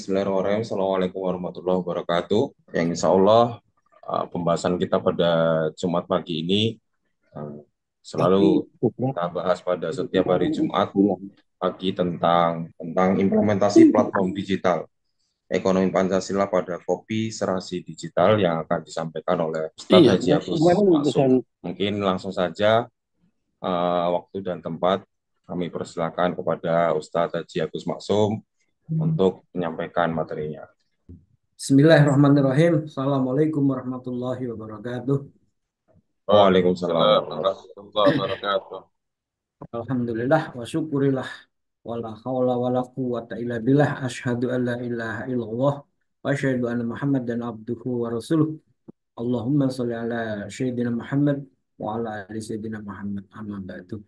Bismillahirrahmanirrahim. Assalamualaikum warahmatullahi wabarakatuh. Yang insya Allah pembahasan kita pada Jumat pagi ini uh, selalu kita bahas pada setiap hari Jumat pagi tentang implementasi platform digital ekonomi Pancasila pada kopi serasi digital yang akan disampaikan oleh Ustadz Iya, Haji Agus kemarin Maksum. utusan. Mungkin langsung saja waktu dan tempat kami persilakan kepada Ustadz Haji Agus Maksum untuk menyampaikan materinya. Bismillahirrahmanirrahim. Assalamualaikum warahmatullahi wabarakatuh. Waalaikumsalam Waalaikumsalam warahmatullahi warahmatullahi wabarakatuh. Alhamdulillah wa syukurillah wala haula wala quwata illa billah asyhadu an la ilaha illallah wa asyhadu anna Muhammadan abduhu wa rasuluh. Allahumma sholli ala sayyidina Muhammad wa ala ali sayyidina Muhammad amma ba'du.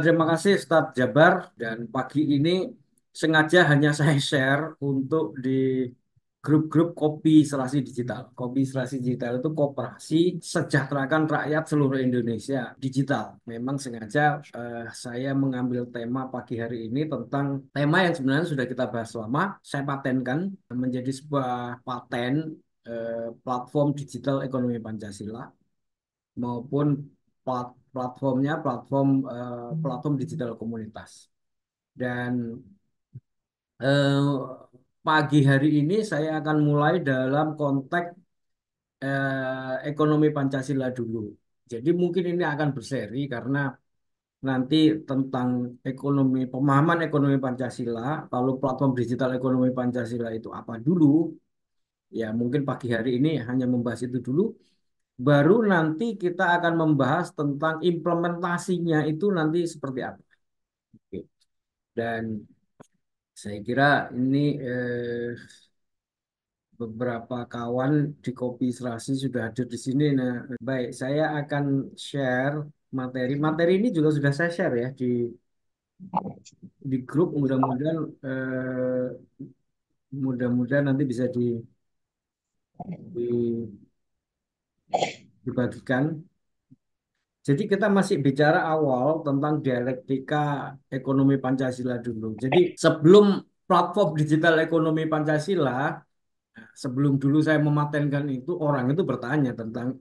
Terima kasih Ustadz Jabar, dan pagi ini sengaja hanya saya share untuk di grup-grup kopi serasi digital. Kopi serasi digital itu koperasi sejahterakan rakyat seluruh Indonesia digital. Memang sengaja saya mengambil tema pagi hari ini tentang tema yang sebenarnya sudah kita bahas lama. Saya patenkan menjadi sebuah paten platform digital ekonomi Pancasila maupun platformnya platform digital komunitas. Dan eh, pagi hari ini saya akan mulai dalam konteks ekonomi Pancasila dulu. Jadi mungkin ini akan berseri karena nanti tentang pemahaman ekonomi Pancasila, lalu platform digital ekonomi Pancasila itu apa dulu. Ya mungkin pagi hari ini hanya membahas itu dulu. Baru nanti kita akan membahas tentang implementasinya itu nanti seperti apa. Oke. Dan saya kira ini beberapa kawan di Kopi Serasi sudah hadir di sini. Nah, baik, saya akan share materi. Materi ini juga sudah saya share ya di grup. Mudah-mudahan nanti bisa dibagikan. Jadi kita masih bicara awal tentang dialektika ekonomi Pancasila dulu. Jadi sebelum platform digital ekonomi Pancasila, sebelum dulu saya mematenkan itu, orang itu bertanya tentang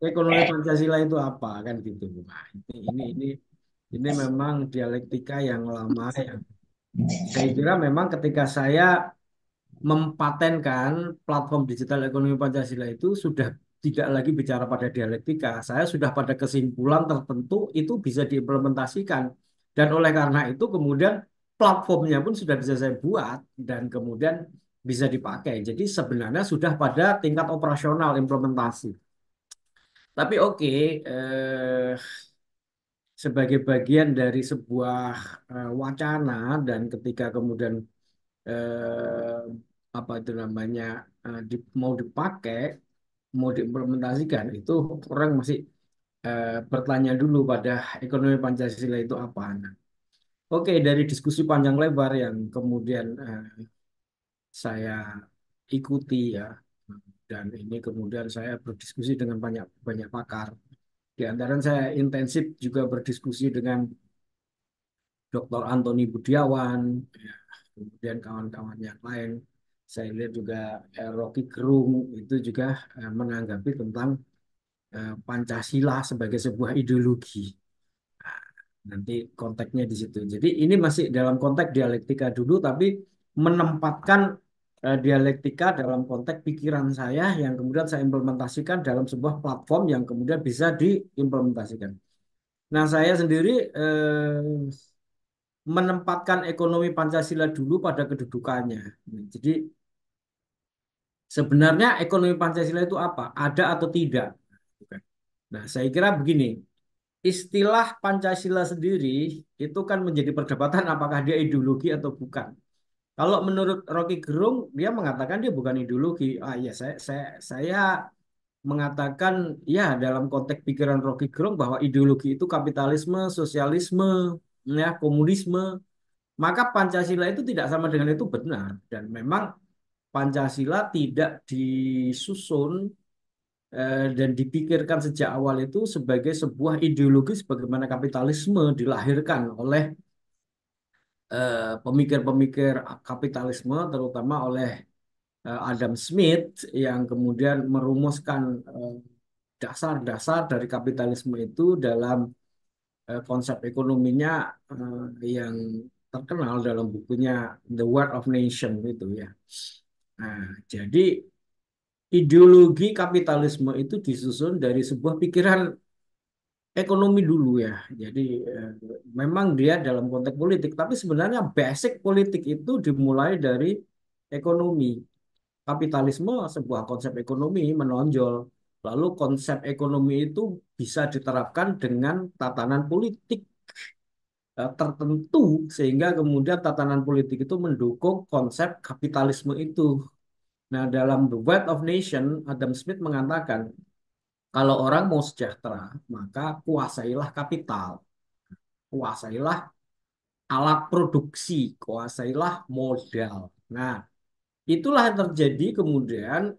ekonomi Pancasila itu apa kan gitu. Nah, ini memang dialektika yang lama yang saya kira memang ketika saya mempatenkan platform digital ekonomi Pancasila itu sudah tidak lagi bicara pada dialektika. Saya sudah pada kesimpulan tertentu itu bisa diimplementasikan. Dan oleh karena itu kemudian platformnya pun sudah bisa saya buat dan kemudian bisa dipakai. Jadi sebenarnya sudah pada tingkat operasional implementasi. Tapi oke, sebagai bagian dari sebuah wacana, dan ketika kemudian eh, apa itu namanya mau dipakai, mau diimplementasikan, itu orang masih bertanya dulu pada ekonomi Pancasila itu apa. Nah, oke, dari diskusi panjang lebar yang kemudian saya ikuti ya, dan ini kemudian saya berdiskusi dengan banyak banyak pakar. Di antara saya intensif juga berdiskusi dengan Dr. Antoni Budiawan, ya, kemudian kawan-kawan yang lain. Saya lihat juga Rocky Gerung itu juga menanggapi tentang Pancasila sebagai sebuah ideologi. Nah, nanti konteksnya di situ. Jadi ini masih dalam konteks dialektika dulu, tapi menempatkan dialektika dalam konteks pikiran saya yang kemudian saya implementasikan dalam sebuah platform yang kemudian bisa diimplementasikan. Nah, saya sendiri menempatkan ekonomi Pancasila dulu pada kedudukannya. Jadi sebenarnya ekonomi Pancasila itu apa? Ada atau tidak? Nah, saya kira begini, istilah Pancasila sendiri itu kan menjadi perdebatan apakah dia ideologi atau bukan. Kalau menurut Rocky Gerung, dia mengatakan dia bukan ideologi. Ah ya, saya mengatakan ya dalam konteks pikiran Rocky Gerung bahwa ideologi itu kapitalisme, sosialisme, ya komunisme. Maka Pancasila itu tidak sama dengan itu benar. Dan memang Pancasila tidak disusun dan dipikirkan sejak awal itu sebagai sebuah ideologi sebagaimana kapitalisme dilahirkan oleh pemikir-pemikir kapitalisme, terutama oleh Adam Smith, yang kemudian merumuskan dasar-dasar dari kapitalisme itu dalam konsep ekonominya yang terkenal dalam bukunya The Wealth of Nation itu ya. Nah, jadi ideologi kapitalisme itu disusun dari sebuah pikiran ekonomi dulu ya. Jadi memang dia dalam konteks politik, tapi sebenarnya basic politik itu dimulai dari ekonomi. Kapitalisme sebuah konsep ekonomi menonjol. Lalu konsep ekonomi itu bisa diterapkan dengan tatanan politik tertentu sehingga kemudian tatanan politik itu mendukung konsep kapitalisme itu. Nah, dalam The Wealth of Nation, Adam Smith mengatakan kalau orang mau sejahtera, maka kuasailah kapital, kuasailah alat produksi, kuasailah modal. Nah, itulah yang terjadi kemudian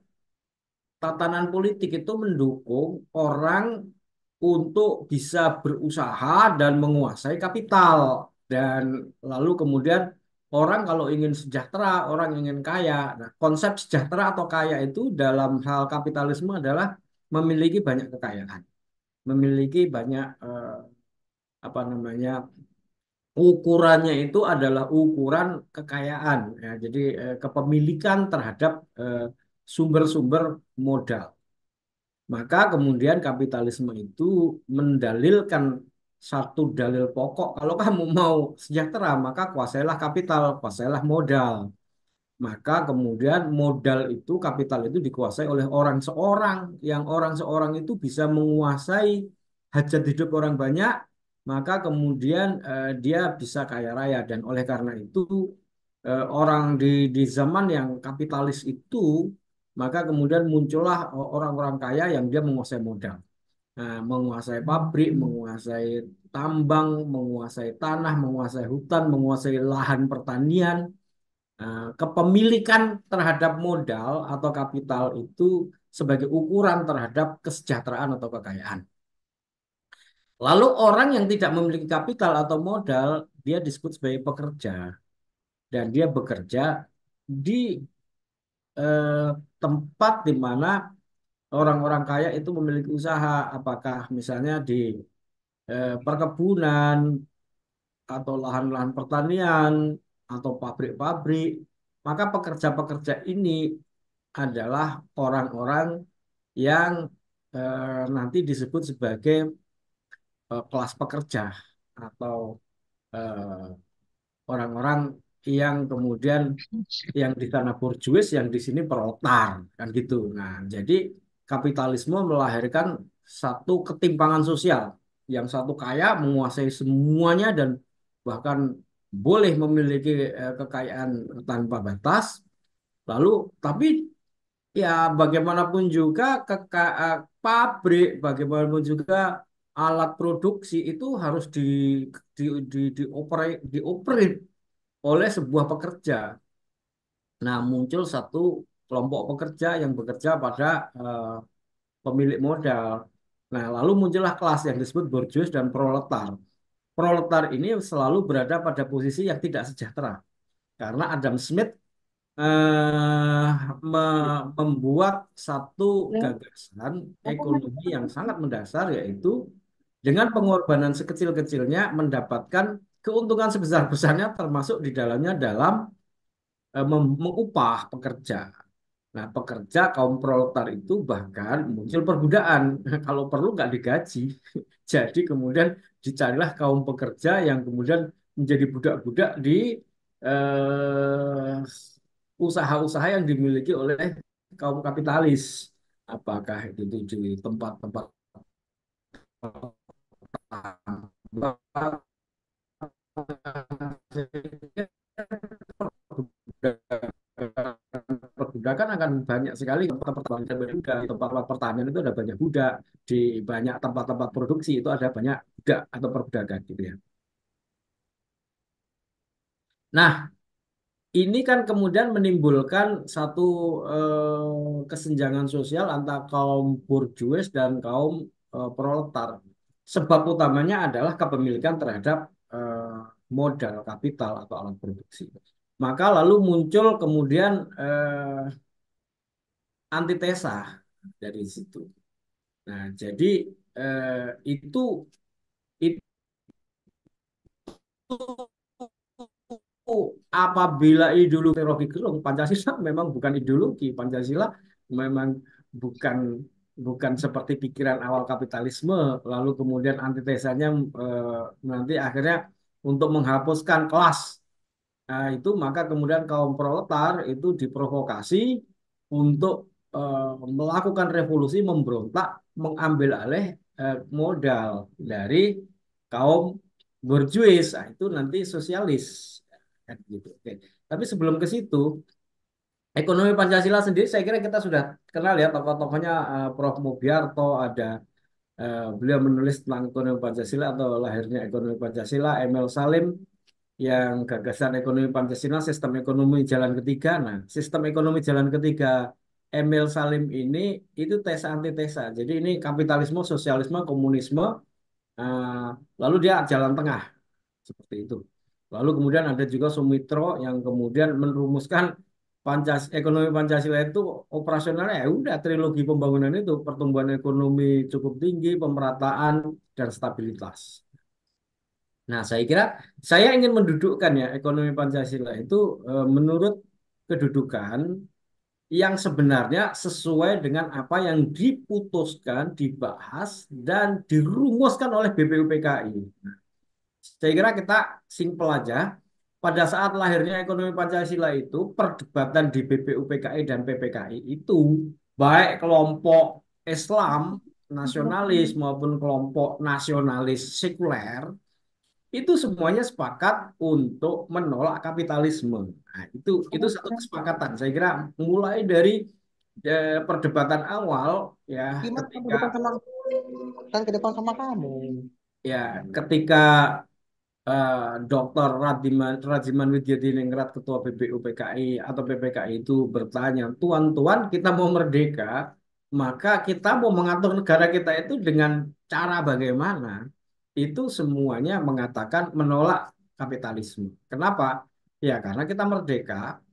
tatanan politik itu mendukung orang untuk bisa berusaha dan menguasai kapital. Dan lalu kemudian orang kalau ingin sejahtera, orang ingin kaya. Nah, konsep sejahtera atau kaya itu dalam hal kapitalisme adalah memiliki banyak kekayaan, memiliki banyak apa namanya, ukurannya itu adalah ukuran kekayaan. Ya, jadi kepemilikan terhadap sumber-sumber modal. Maka kemudian kapitalisme itu mendalilkan satu dalil pokok. Kalau kamu mau sejahtera, maka kuasailah kapital, kuasailah modal. Maka kemudian modal itu, kapital itu dikuasai oleh orang seorang, yang orang seorang itu bisa menguasai hajat hidup orang banyak, maka kemudian dia bisa kaya raya. Dan oleh karena itu orang di zaman yang kapitalis itu, maka kemudian muncullah orang-orang kaya yang dia menguasai modal. Nah, menguasai pabrik, menguasai tambang, menguasai tanah, menguasai hutan, menguasai lahan pertanian. Kepemilikan terhadap modal atau kapital itu sebagai ukuran terhadap kesejahteraan atau kekayaan. Lalu orang yang tidak memiliki kapital atau modal, dia disebut sebagai pekerja. Dan dia bekerja di eh, tempat di mana orang-orang kaya itu memiliki usaha, apakah misalnya di perkebunan atau lahan-lahan pertanian atau pabrik-pabrik. Maka pekerja-pekerja ini adalah orang-orang yang nanti disebut sebagai kelas pekerja atau eh, orang-orang yang kemudian yang di sana borjuis, yang di sini proletar, kan gitu. Nah, jadi kapitalisme melahirkan satu ketimpangan sosial, yang satu kaya menguasai semuanya dan bahkan boleh memiliki kekayaan tanpa batas. Lalu, tapi ya bagaimanapun juga pabrik, bagaimanapun juga alat produksi itu harus dioperate oleh sebuah pekerja. Nah, muncul satu kelompok pekerja yang bekerja pada eh, pemilik modal. Nah, lalu muncullah kelas yang disebut borjuis dan proletar. Proletar ini selalu berada pada posisi yang tidak sejahtera. Karena Adam Smith eh, membuat satu gagasan ekonomi yang sangat mendasar, yaitu dengan pengorbanan sekecil-kecilnya mendapatkan keuntungan sebesar-besarnya, termasuk di dalamnya dalam mengupah pekerja. Nah, pekerja kaum proletar itu bahkan muncul perbudakan. Kalau perlu nggak digaji. Jadi kemudian dicarilah kaum pekerja yang kemudian menjadi budak-budak di eh, usaha-usaha yang dimiliki oleh kaum kapitalis. Apakah itu di tempat-tempat perbudakan akan banyak sekali tempat-tempat budak, di tempat pertanian itu ada banyak budak, di banyak tempat-tempat produksi itu ada banyak budak atau perbudakan gitu ya. Nah, ini kan kemudian menimbulkan satu kesenjangan sosial antara kaum borjuis dan kaum proletar. Sebab utamanya adalah kepemilikan terhadap modal, kapital atau alat produksi. Maka lalu muncul kemudian antitesa dari situ. Nah, jadi itu apabila ideologi Rocky Gerung, Pancasila memang bukan ideologi. Pancasila memang bukan bukan seperti pikiran awal kapitalisme, lalu kemudian antitesanya nanti akhirnya untuk menghapuskan kelas. Nah, itu maka kemudian kaum proletar itu diprovokasi untuk melakukan revolusi, memberontak, mengambil alih modal dari kaum borjuis. Nah, itu nanti sosialis. Kan gitu. Oke. Tapi sebelum ke situ, ekonomi Pancasila sendiri saya kira kita sudah kenal ya tokoh-tokohnya, Prof. Mubyarto, ada beliau menulis tentang ekonomi Pancasila atau lahirnya ekonomi Pancasila, Emil Salim yang gagasan ekonomi Pancasila, sistem ekonomi jalan ketiga. Nah, sistem ekonomi jalan ketiga Emil Salim ini itu tesa antitesa. Jadi ini kapitalisme, sosialisme, komunisme, eh, lalu dia jalan tengah seperti itu. Lalu kemudian ada juga Sumitro yang kemudian merumuskan ekonomi Pancasila itu operasionalnya ya udah trilogi pembangunan itu, pertumbuhan ekonomi cukup tinggi, pemerataan dan stabilitas. Nah, saya kira saya ingin mendudukkan ya ekonomi Pancasila itu menurut kedudukan yang sebenarnya sesuai dengan apa yang diputuskan, dibahas, dan dirumuskan oleh BPUPKI. Saya kira kita simpel aja. Pada saat lahirnya ekonomi Pancasila itu, perdebatan di BPUPKI dan PPKI itu, baik kelompok Islam, nasionalis maupun kelompok nasionalis sekuler, itu semuanya sepakat untuk menolak kapitalisme. Nah, itu satu kesepakatan. Saya kira mulai dari perdebatan awal ya Gimana kan ke ketika depan sama kan ke depan sama kamu. ya ketika eh, Dr. Rajiman Widyadiningrat Ketua BPUPKI atau PPKI itu bertanya, "Tuan-tuan, kita mau merdeka, maka kita mau mengatur negara kita itu dengan cara bagaimana?" Itu semuanya mengatakan menolak kapitalisme. Kenapa? Ya karena kita merdeka,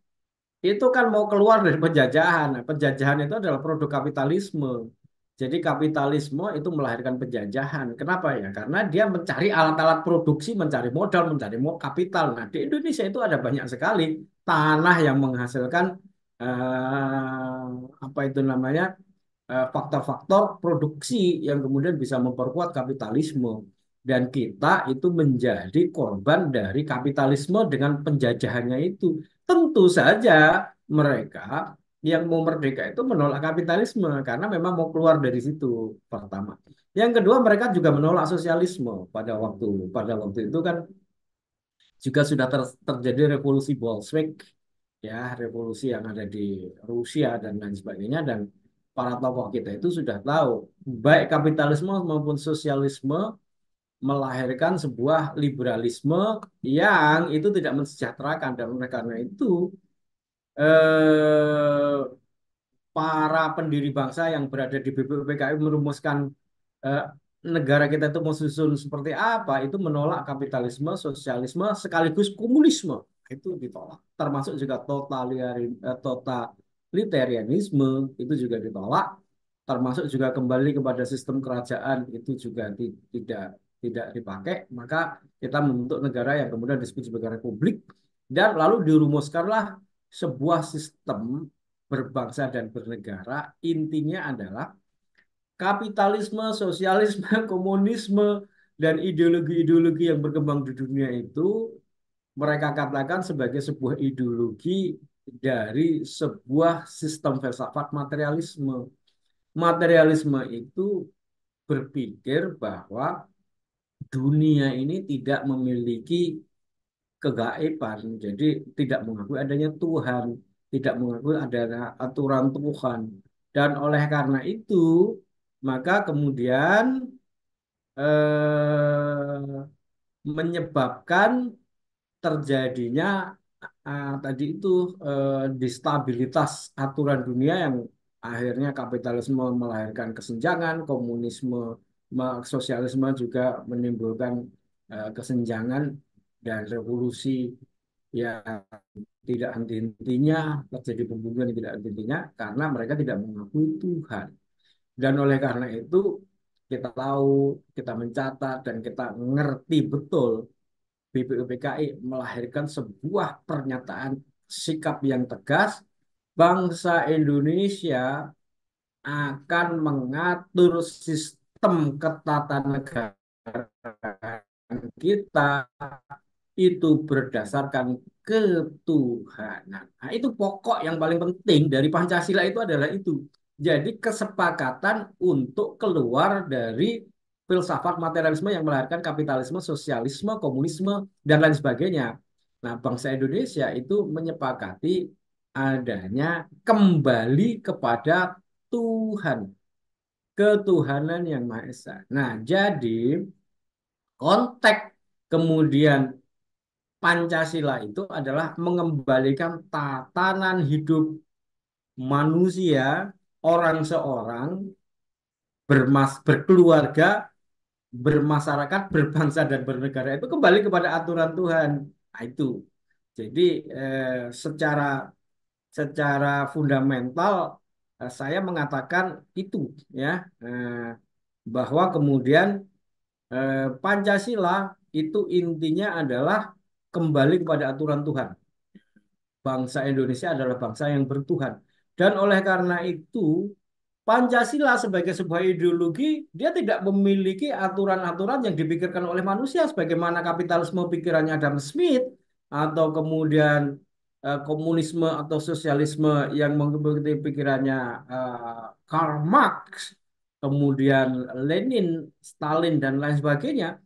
itu kan mau keluar dari penjajahan. Nah, penjajahan itu adalah produk kapitalisme. Jadi kapitalisme itu melahirkan penjajahan. Kenapa ya? Karena dia mencari alat-alat produksi, mencari modal, mencari kapital. Nah, di Indonesia itu ada banyak sekali tanah yang menghasilkan apa itu namanya faktor-faktor produksi yang kemudian bisa memperkuat kapitalisme. Dan kita itu menjadi korban dari kapitalisme dengan penjajahannya itu. Tentu saja mereka yang mau merdeka itu menolak kapitalisme karena memang mau keluar dari situ pertama. Yang kedua mereka juga menolak sosialisme pada waktu itu kan juga sudah terjadi revolusi Bolshevik ya, revolusi yang ada di Rusia dan lain sebagainya dan para tokoh kita itu sudah tahu baik kapitalisme maupun sosialisme melahirkan sebuah liberalisme yang itu tidak mensejahterakan dan oleh karena itu eh, para pendiri bangsa yang berada di BPUPKI merumuskan eh, negara kita itu mau susun seperti apa, itu menolak kapitalisme, sosialisme, sekaligus komunisme. Itu ditolak. Termasuk juga totalitarianisme, itu juga ditolak. Termasuk juga kembali kepada sistem kerajaan, itu juga tidak tidak dipakai. Maka kita membentuk negara yang kemudian disebut sebagai republik. Dan lalu dirumuskanlah sebuah sistem berbangsa dan bernegara. Intinya adalah kapitalisme, sosialisme, komunisme, dan ideologi-ideologi yang berkembang di dunia itu mereka katakan sebagai sebuah ideologi dari sebuah sistem filsafat materialisme. Materialisme itu berpikir bahwa dunia ini tidak memiliki kegaiban, jadi tidak mengakui adanya Tuhan, tidak mengakui adanya aturan Tuhan. Dan oleh karena itu, maka kemudian menyebabkan terjadinya tadi itu distabilitas aturan dunia yang akhirnya kapitalisme melahirkan kesenjangan, komunisme, sosialisme juga menimbulkan kesenjangan dan revolusi yang tidak henti-hentinya, terjadi pembunuhan yang tidak henti-hentinya karena mereka tidak mengakui Tuhan. Dan oleh karena itu kita tahu, kita mencatat dan kita ngerti betul BPUPKI melahirkan sebuah pernyataan sikap yang tegas, bangsa Indonesia akan mengatur sistem ketatanegaraan kita itu berdasarkan ketuhanan. Nah, itu pokok yang paling penting dari Pancasila itu adalah itu. Jadi kesepakatan untuk keluar dari filsafat materialisme yang melahirkan kapitalisme, sosialisme, komunisme, dan lain sebagainya. Nah, bangsa Indonesia itu menyepakati adanya kembali kepada Tuhan, ketuhanan yang Maha Esa. Nah, jadi konteks kemudian Pancasila itu adalah mengembalikan tatanan hidup manusia, orang seorang, berkeluarga, bermasyarakat, berbangsa dan bernegara itu kembali kepada aturan Tuhan. Nah, itu. Jadi secara secara fundamental saya mengatakan itu ya eh, bahwa kemudian Pancasila itu intinya adalah kembali kepada aturan Tuhan. Bangsa Indonesia adalah bangsa yang bertuhan. Dan oleh karena itu, Pancasila sebagai sebuah ideologi, dia tidak memiliki aturan-aturan yang dipikirkan oleh manusia, sebagaimana kapitalisme pikirannya Adam Smith, atau kemudian komunisme atau sosialisme yang mengikuti pikirannya Karl Marx, kemudian Lenin, Stalin, dan lain sebagainya.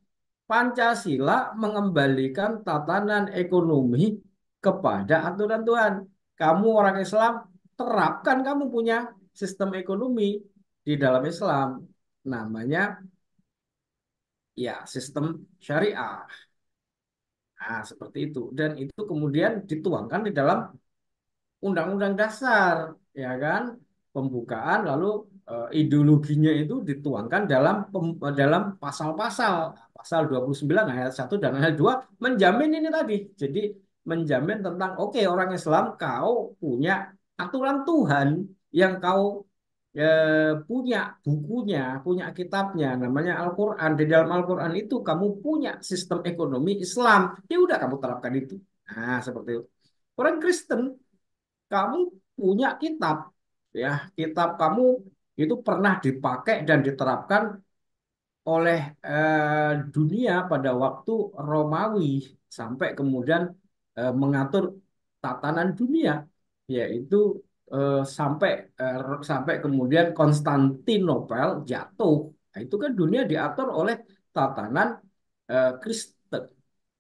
Pancasila mengembalikan tatanan ekonomi kepada aturan Tuhan. Kamu orang Islam, terapkan kamu punya sistem ekonomi di dalam Islam. Namanya ya sistem syariah. Nah, seperti itu. Dan itu kemudian dituangkan di dalam Undang-Undang Dasar, ya kan? Pembukaan lalu ideologinya itu dituangkan dalam pasal-pasal. Pasal 29 ayat 1 dan ayat 2 menjamin ini tadi. Jadi menjamin tentang oke, orang Islam kau punya aturan Tuhan yang kau punya bukunya, punya kitabnya namanya Al-Qur'an. Di dalam Al-Qur'an itu kamu punya sistem ekonomi Islam. Ya udah kamu terapkan itu. Nah, seperti itu. Orang Kristen kamu punya kitab ya kitab kamu itu pernah dipakai dan diterapkan oleh dunia pada waktu Romawi sampai kemudian mengatur tatanan dunia yaitu sampai sampai kemudian Konstantinopel jatuh. Nah, itu kan dunia diatur oleh tatanan Kristen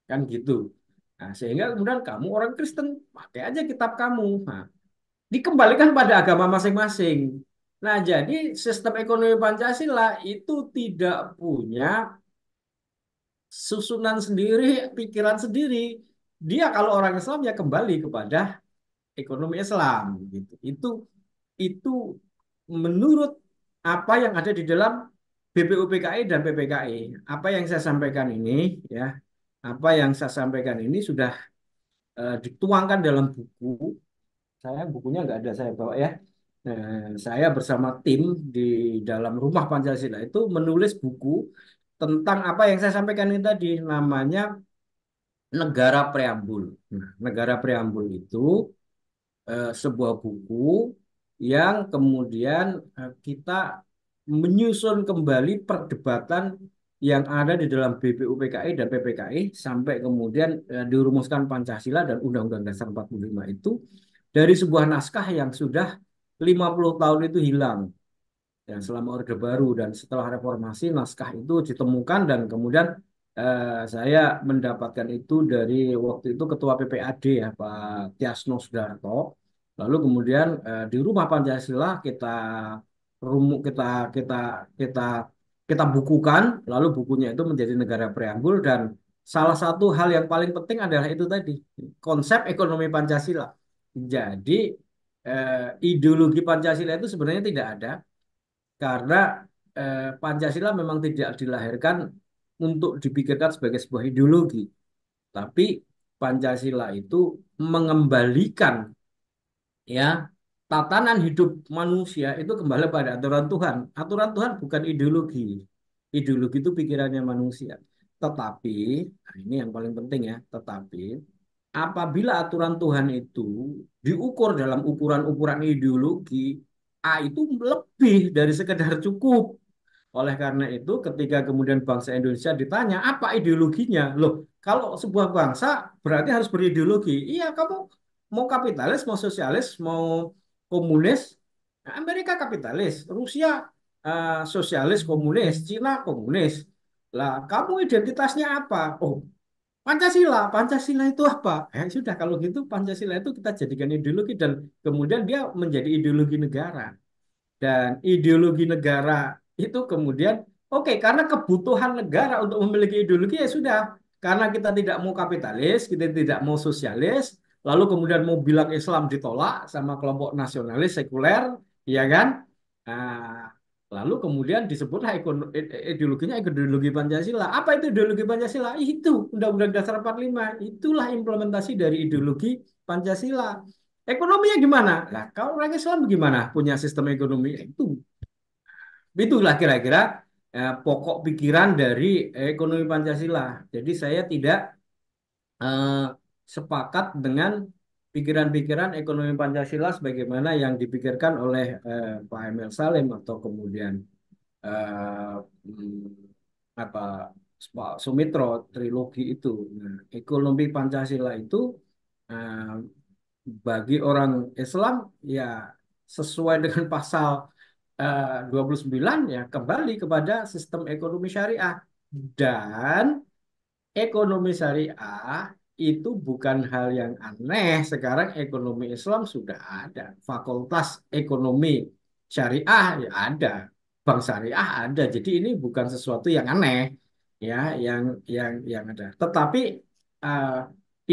kan gitu. Nah, sehingga kemudian kamu orang Kristen pakai aja kitab kamu. Nah, dikembalikan pada agama masing-masing. Nah, jadi sistem ekonomi Pancasila itu tidak punya susunan sendiri, pikiran sendiri. Dia kalau orang Islam ya kembali kepada ekonomi Islam gitu. Itu menurut apa yang ada di dalam BPUPKI dan PPKI. Apa yang saya sampaikan ini ya, apa yang saya sampaikan ini sudah dituangkan dalam buku. Saya bukunya nggak ada saya bawa ya. Saya bersama tim di dalam Rumah Pancasila itu menulis buku tentang apa yang saya sampaikan ini tadi, namanya Negara Preambul. Nah, Negara Preambul itu sebuah buku yang kemudian kita menyusun kembali perdebatan yang ada di dalam BPUPKI dan PPKI sampai kemudian dirumuskan Pancasila dan Undang-Undang Dasar 45 itu dari sebuah naskah yang sudah 50 tahun itu hilang ya, selama Orde Baru dan setelah reformasi naskah itu ditemukan dan kemudian saya mendapatkan itu dari waktu itu Ketua PPAD ya Pak Tiasno Sudarto. Lalu kemudian di Rumah Pancasila rumu kita kita kita kita bukukan, lalu bukunya itu menjadi Negara Preambul dan salah satu hal yang paling penting adalah itu tadi konsep ekonomi Pancasila. Jadi ideologi Pancasila itu sebenarnya tidak ada karena Pancasila memang tidak dilahirkan untuk dipikirkan sebagai sebuah ideologi. Tapi Pancasila itu mengembalikan ya tatanan hidup manusia itu kembali pada aturan Tuhan. Aturan Tuhan bukan ideologi. Ideologi itu pikirannya manusia. Tetapi, nah ini yang paling penting ya, tetapi apabila aturan Tuhan itu diukur dalam ukuran-ukuran ideologi, itu lebih dari sekedar cukup. Oleh karena itu, ketika kemudian bangsa Indonesia ditanya, apa ideologinya? Loh, kalau sebuah bangsa berarti harus berideologi. Iya, kamu mau kapitalis, mau sosialis, mau komunis. Nah, Amerika kapitalis, Rusia sosialis, komunis, Cina komunis. Lah, kamu identitasnya apa? Oh, Pancasila. Pancasila itu apa? Sudah, kalau gitu Pancasila itu kita jadikan ideologi dan kemudian dia menjadi ideologi negara. Dan ideologi negara itu kemudian, oke, karena kebutuhan negara untuk memiliki ideologi ya sudah. Karena kita tidak mau kapitalis, kita tidak mau sosialis, lalu kemudian mau bilang Islam ditolak sama kelompok nasionalis sekuler, ya kan? Nah, lalu kemudian disebutlah ideologinya ideologi Pancasila. Apa itu ideologi Pancasila? Itu Undang-Undang Dasar 45. Itulah implementasi dari ideologi Pancasila. Ekonominya gimana? Nah, kalau orang Islam gimana? Punya sistem ekonomi itulah kira-kira pokok pikiran dari ekonomi Pancasila. Jadi saya tidak eh, sepakat dengan pikiran-pikiran ekonomi Pancasila sebagaimana yang dipikirkan oleh Pak Emil Salim atau kemudian eh, apa Pak Sumitro trilogi itu. Nah, ekonomi Pancasila itu eh, bagi orang Islam ya sesuai dengan pasal 29 ya kembali kepada sistem ekonomi syariah dan ekonomi syariah itu bukan hal yang aneh. Sekarang ekonomi Islam sudah ada. Fakultas ekonomi syariah ya ada. Bank syariah ada. Jadi ini bukan sesuatu yang aneh ya, yang ada. Tetapi eh,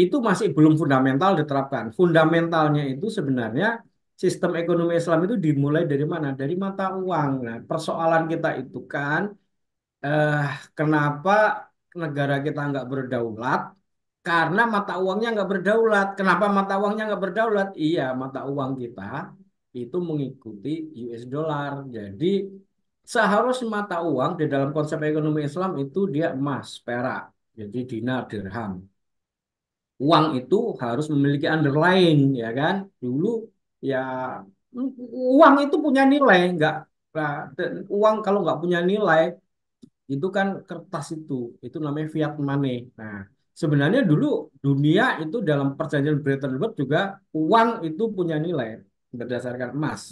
itu masih belum fundamental diterapkan. Fundamentalnya itu sebenarnya sistem ekonomi Islam itu dimulai dari mana? Dari mata uang. Nah, persoalan kita itu kan eh, kenapa negara kita nggak berdaulat? Karena mata uangnya nggak berdaulat. Kenapa mata uangnya nggak berdaulat? Iya, mata uang kita itu mengikuti US dollar. Jadi seharusnya mata uang di dalam konsep ekonomi Islam itu dia emas, perak, jadi dinar, dirham. Uang itu harus memiliki underlying, ya kan? Dulu ya uang itu punya nilai, nggak nah, uang kalau nggak punya nilai itu kan kertas itu namanya fiat money. Nah, sebenarnya dulu dunia itu dalam perjanjian Bretton Woods juga uang itu punya nilai berdasarkan emas.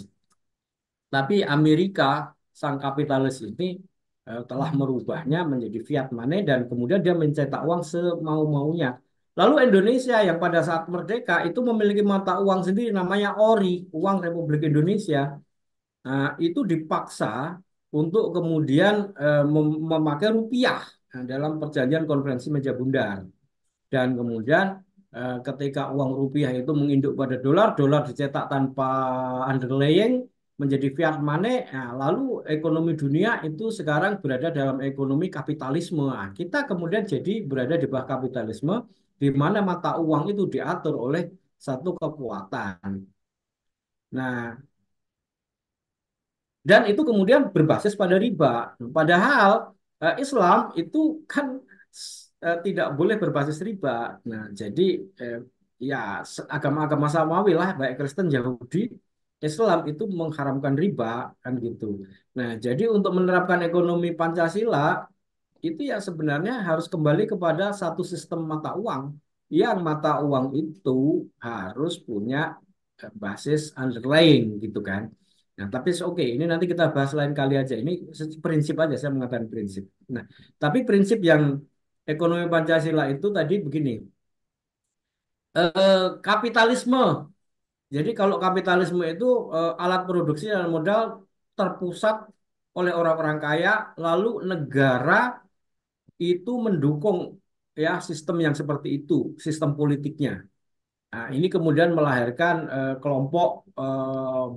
Tapi Amerika sang kapitalis ini telah merubahnya menjadi fiat money dan kemudian dia mencetak uang semau-maunya. Lalu Indonesia yang pada saat merdeka itu memiliki mata uang sendiri namanya ORI, Uang Republik Indonesia. Nah, itu dipaksa untuk kemudian memakai rupiah dalam perjanjian konferensi meja bundar. Dan kemudian ketika uang rupiah itu menginduk pada dolar, dolar dicetak tanpa underlying menjadi fiat money. Nah, lalu ekonomi dunia itu sekarang berada dalam ekonomi kapitalisme. Nah, kita kemudian jadi berada di bawah kapitalisme, di mana mata uang itu diatur oleh satu kekuatan. Nah, dan itu kemudian berbasis pada riba. Padahal Islam itu kan tidak boleh berbasis riba. Nah, jadi eh, ya agama-agama samawi lah, baik Kristen, Yahudi, Islam itu mengharamkan riba kan gitu. Nah, jadi untuk menerapkan ekonomi Pancasila itu ya sebenarnya harus kembali kepada satu sistem mata uang yang mata uang itu harus punya basis underlying gitu kan. Nah, tapi oke, ini nanti kita bahas lain kali aja. Ini prinsip aja, saya mengatakan prinsip. Nah, tapi prinsip yang ekonomi Pancasila itu tadi begini, kapitalisme. Jadi kalau kapitalisme itu alat produksi dan modal terpusat oleh orang-orang kaya, lalu negara itu mendukung ya sistem yang seperti itu, sistem politiknya. Nah, ini kemudian melahirkan kelompok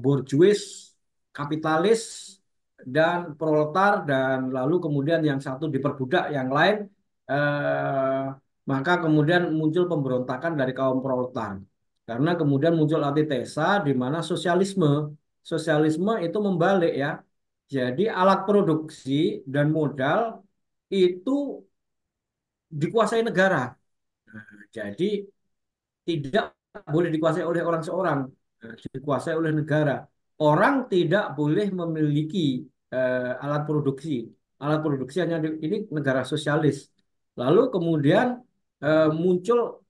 borjuis, kapitalis, dan proletar, dan lalu kemudian yang satu diperbudak, yang lain eh, maka kemudian muncul pemberontakan dari kaum proletar. Karena kemudian muncul antitesa di mana sosialisme itu membalik ya. Jadi alat produksi dan modal itu dikuasai negara. Jadi tidak boleh dikuasai oleh orang seorang, dikuasai oleh negara. Orang tidak boleh memiliki alat produksi. Alat produksi hanya ini negara sosialis. Lalu kemudian muncul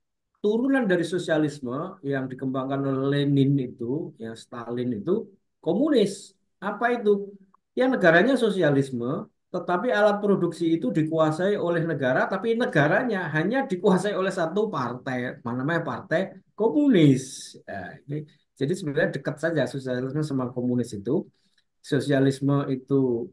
turunan dari sosialisme yang dikembangkan oleh Lenin itu, yang Stalin itu, komunis. Apa itu? Ya negaranya sosialisme, tetapi alat produksi itu dikuasai oleh negara, tapi negaranya hanya dikuasai oleh satu partai, mana namanya Partai Komunis. Jadi sebenarnya dekat saja sosialisme sama komunis itu. Sosialisme itu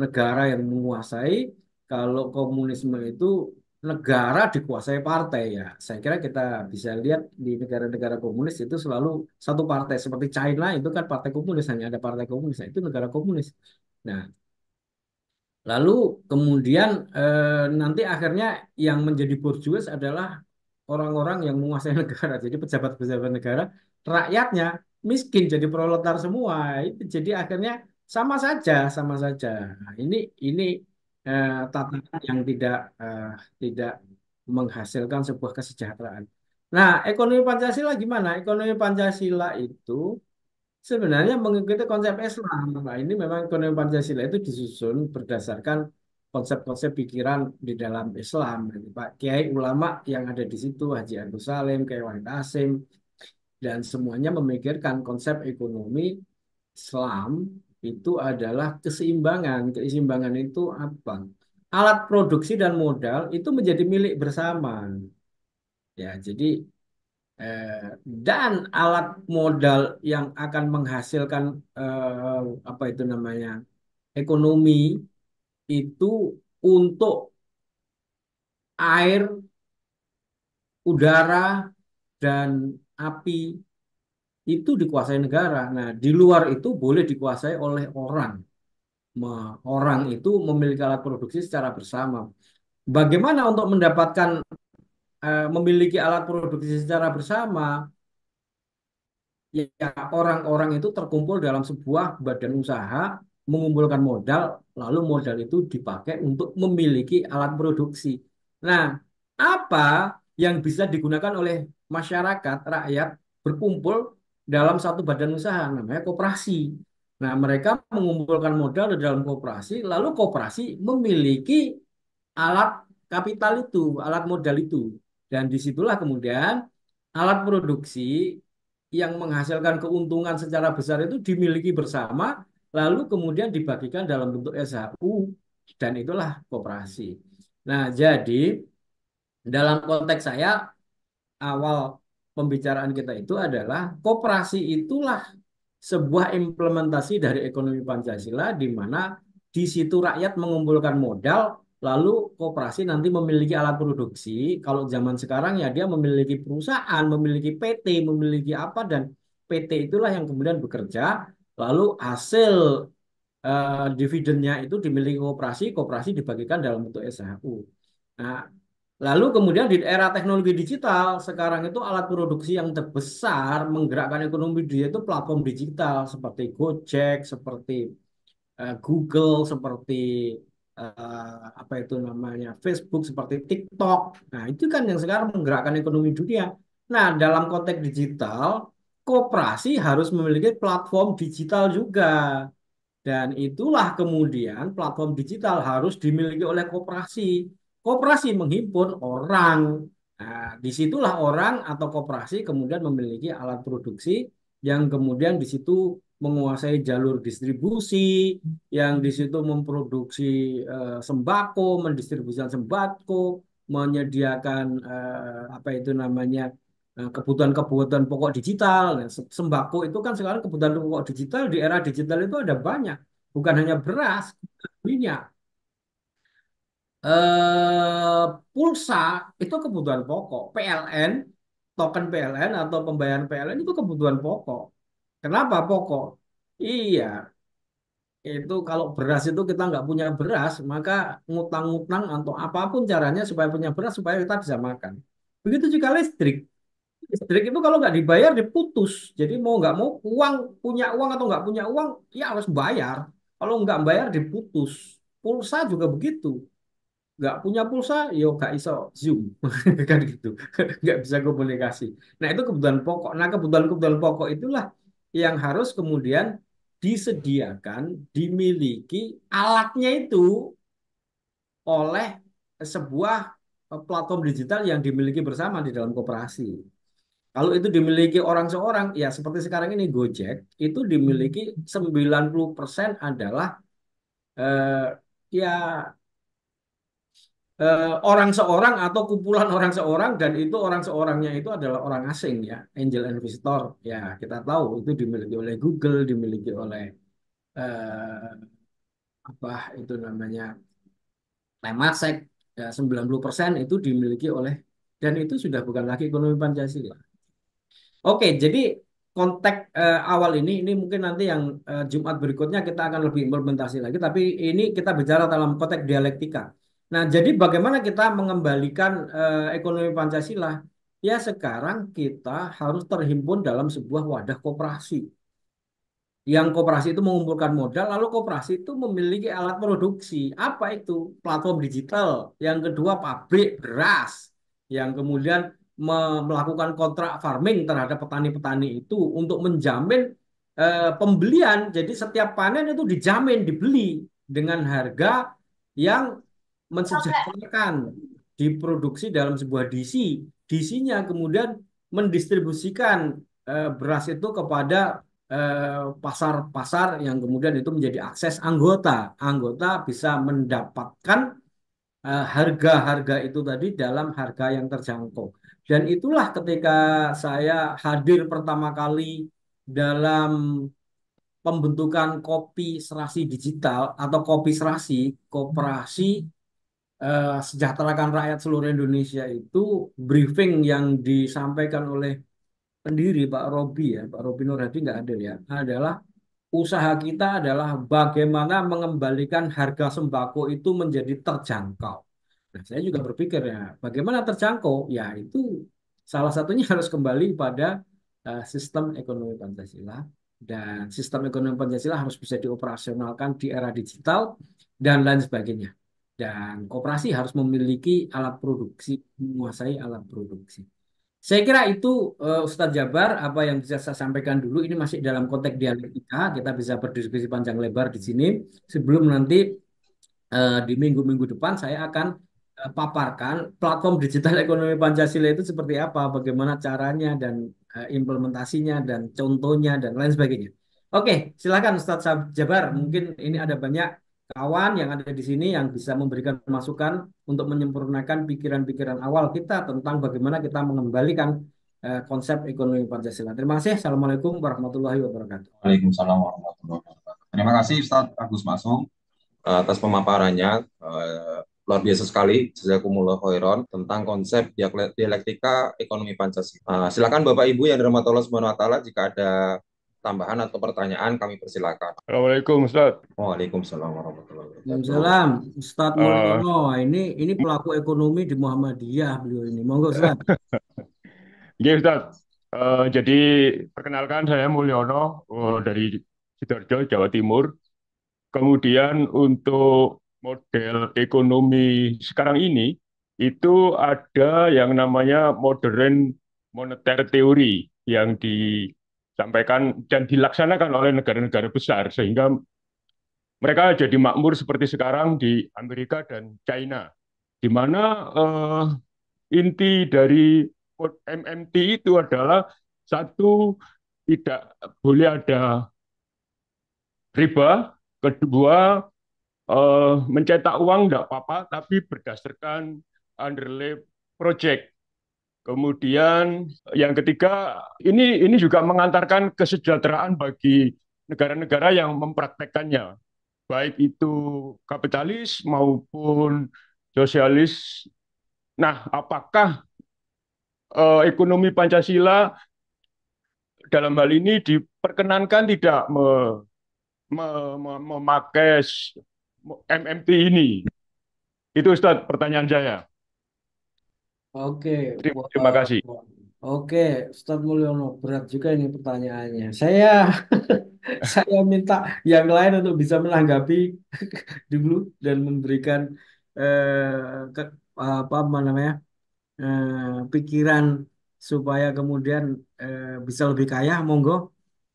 negara yang menguasai, kalau komunisme itu negara dikuasai partai ya. Saya kira kita bisa lihat di negara-negara komunis itu selalu satu partai. Seperti China itu kan partai komunis, hanya ada partai komunis. Nah, itu negara komunis. Nah, lalu kemudian nanti akhirnya yang menjadi borjuis adalah orang-orang yang menguasai negara. Jadi pejabat-pejabat negara, rakyatnya miskin jadi proletar semua. Itu jadi akhirnya sama saja, sama saja. Nah, ini tatanan yang eh, tidak menghasilkan sebuah kesejahteraan. Nah, ekonomi Pancasila gimana? Ekonomi Pancasila itu sebenarnya mengikuti konsep Islam. Nah, ini memang ekonomi Pancasila itu disusun berdasarkan konsep-konsep pikiran di dalam Islam. Jadi, Pak Kiai ulama yang ada di situ, Haji Agus Salim, Kiai Wahid Hasyim, dan semuanya memikirkan konsep ekonomi Islam itu adalah keseimbangan. Keseimbangan itu apa? Alat produksi dan modal itu menjadi milik bersama. Ya, jadi eh, dan alat modal yang akan menghasilkan apa itu namanya ekonomi itu untuk air, udara, dan api itu dikuasai negara. Nah, di luar itu boleh dikuasai oleh orang. Orang itu memiliki alat produksi secara bersama. Bagaimana untuk mendapatkan memiliki alat produksi secara bersama? Ya, orang-orang itu terkumpul dalam sebuah badan usaha, mengumpulkan modal, lalu modal itu dipakai untuk memiliki alat produksi. Nah, apa yang bisa digunakan oleh masyarakat, rakyat berkumpul dalam satu badan usaha, namanya koperasi. Nah, mereka mengumpulkan modal di dalam koperasi, lalu koperasi memiliki alat kapital itu, alat modal itu. Dan disitulah kemudian alat produksi yang menghasilkan keuntungan secara besar itu dimiliki bersama, lalu kemudian dibagikan dalam bentuk SHU, dan itulah koperasi. Nah, jadi dalam konteks saya, awal pembicaraan kita itu adalah koperasi itulah sebuah implementasi dari ekonomi Pancasila di mana di situ rakyat mengumpulkan modal, lalu koperasi nanti memiliki alat produksi. Kalau zaman sekarang ya dia memiliki perusahaan, memiliki PT, memiliki apa, dan PT itulah yang kemudian bekerja, lalu hasil dividennya itu dimiliki koperasi, koperasi dibagikan dalam bentuk SHU. Nah, lalu kemudian di era teknologi digital, sekarang itu alat produksi yang terbesar menggerakkan ekonomi dunia itu platform digital seperti Gojek, seperti Google, seperti apa itu namanya Facebook, seperti TikTok. Nah, itu kan yang sekarang menggerakkan ekonomi dunia. Nah, dalam konteks digital, koperasi harus memiliki platform digital juga. Dan itulah kemudian platform digital harus dimiliki oleh koperasi. Koperasi menghimpun orang. Nah, disitulah orang atau koperasi kemudian memiliki alat produksi yang kemudian di situ menguasai jalur distribusi, yang di situ memproduksi sembako, mendistribusikan sembako, menyediakan apa itu namanya kebutuhan-kebutuhan pokok digital. Nah, sembako itu kan sekarang kebutuhan pokok digital di era digital itu ada banyak, bukan hanya beras, minyak, pulsa itu kebutuhan pokok, PLN, token PLN atau pembayaran PLN itu kebutuhan pokok. Kenapa pokok? Iya, itu kalau beras itu kita nggak punya beras, maka ngutang-ngutang atau apapun caranya supaya punya beras supaya kita bisa makan. Begitu juga listrik. Listrik itu kalau nggak dibayar diputus. Jadi mau nggak mau uang punya uang atau nggak punya uang ya harus bayar. Kalau nggak bayar diputus. Pulsa juga begitu. Nggak punya pulsa, yo nggak iso Zoom kan gitu. Nggak bisa komunikasi. Nah itu kebutuhan pokok. Nah kebutuhan-kebutuhan pokok itulah yang harus kemudian disediakan, dimiliki alatnya itu oleh sebuah platform digital yang dimiliki bersama di dalam koperasi. Kalau itu dimiliki orang seorang, ya seperti sekarang ini Gojek, itu dimiliki 90% adalah eh, ya orang seorang atau kumpulan orang seorang dan itu orang seorangnya itu adalah orang asing ya, angel investor. Ya, kita tahu itu dimiliki oleh Google, dimiliki oleh eh, apa itu namanya Temasek. Ya, 90% itu dimiliki oleh dan itu sudah bukan lagi ekonomi Pancasila. Oke, jadi konteks awal ini mungkin nanti yang Jumat berikutnya kita akan lebih implementasi lagi, tapi ini kita bicara dalam konteks dialektika. Nah, jadi bagaimana kita mengembalikan ekonomi Pancasila? Ya, sekarang kita harus terhimpun dalam sebuah wadah koperasi yang koperasi itu mengumpulkan modal, lalu koperasi itu memiliki alat produksi. Apa itu? Platform digital. Yang kedua, pabrik beras. Yang kemudian melakukan kontrak farming terhadap petani-petani itu untuk menjamin pembelian. Jadi setiap panen itu dijamin dibeli dengan harga yang mensejahterakan, diproduksi dalam sebuah DC. DC-nya kemudian mendistribusikan beras itu kepada pasar-pasar yang kemudian itu menjadi akses anggota. Anggota bisa mendapatkan harga-harga itu tadi dalam harga yang terjangkau. Dan itulah ketika saya hadir pertama kali dalam pembentukan kopi serasi digital atau kopi serasi, koperasi sejahterakan rakyat seluruh Indonesia itu briefing yang disampaikan oleh pendiri Pak Robi ya, Pak Robi Nur Hadi nggak ada ya, adalah usaha kita adalah bagaimana mengembalikan harga sembako itu menjadi terjangkau. Nah, saya juga berpikir ya, bagaimana terjangkau? Ya, itu salah satunya harus kembali pada sistem ekonomi Pancasila dan sistem ekonomi Pancasila harus bisa dioperasionalkan di era digital dan lain sebagainya. Dan koperasi harus memiliki alat produksi, menguasai alat produksi. Saya kira itu Ustadz Jabar apa yang bisa saya sampaikan dulu ini masih dalam konteks dialektika kita bisa berdiskusi panjang lebar di sini sebelum nanti di minggu-minggu depan saya akan paparkan platform digital ekonomi Pancasila itu seperti apa, bagaimana caranya dan implementasinya dan contohnya dan lain sebagainya. Oke, silakan Ustadz Jabar. Mungkin ini ada banyak kawan yang ada di sini yang bisa memberikan masukan untuk menyempurnakan pikiran-pikiran awal kita tentang bagaimana kita mengembalikan konsep ekonomi Pancasila. Terima kasih. Assalamualaikum warahmatullahi wabarakatuh. Waalaikumsalam warahmatullahi wabarakatuh. Terima kasih Ustadz Agus Masum atas pemaparannya. Luar biasa sekali, jazakumullah khairan tentang konsep dialektika ekonomi Pancasila. Silakan Bapak Ibu yang dirahmati Allah Subhanahu wa taala jika ada tambahan atau pertanyaan kami persilakan. Assalamualaikum Ustaz. Waalaikumsalam warahmatullahi wabarakatuh. Waalaikumsalam, Ustadz Eh, Mulyono. Ini pelaku ekonomi di Muhammadiyah beliau ini. Monggo Ustadz. Iya Ustaz. Jadi perkenalkan saya Mulyono dari Sidoarjo, Jawa Timur. Kemudian untuk model ekonomi sekarang ini itu ada yang namanya modern monetary theory yang disampaikan dan dilaksanakan oleh negara-negara besar sehingga mereka jadi makmur seperti sekarang di Amerika dan China, di mana inti dari MMT itu adalah satu, tidak boleh ada riba, kedua, mencetak uang tidak apa-apa, tapi berdasarkan underlay project. Kemudian yang ketiga, ini juga mengantarkan kesejahteraan bagi negara-negara yang mempraktekkannya, baik itu kapitalis maupun sosialis. Nah, apakah ekonomi Pancasila dalam hal ini diperkenankan tidak memakai MMT ini? Itu Ustadz pertanyaan saya. Oke, Terima kasih. oke, Ustadz Mulyono, berat juga ini pertanyaannya. Saya saya minta yang lain untuk bisa menanggapi dulu dan memberikan apa namanya pikiran supaya kemudian bisa lebih kaya. Monggo.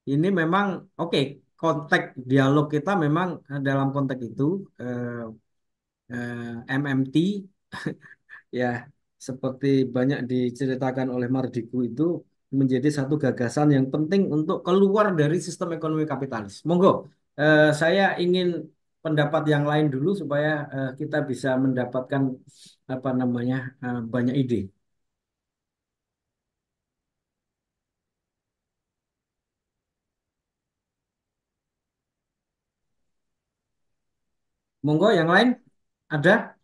Ini memang oke, konteks dialog kita memang dalam konteks itu MMT ya seperti banyak diceritakan oleh Mardigu itu menjadi satu gagasan yang penting untuk keluar dari sistem ekonomi kapitalis. Monggo, saya ingin pendapat yang lain dulu supaya kita bisa mendapatkan apa namanya banyak ide. Monggo, yang lain ada?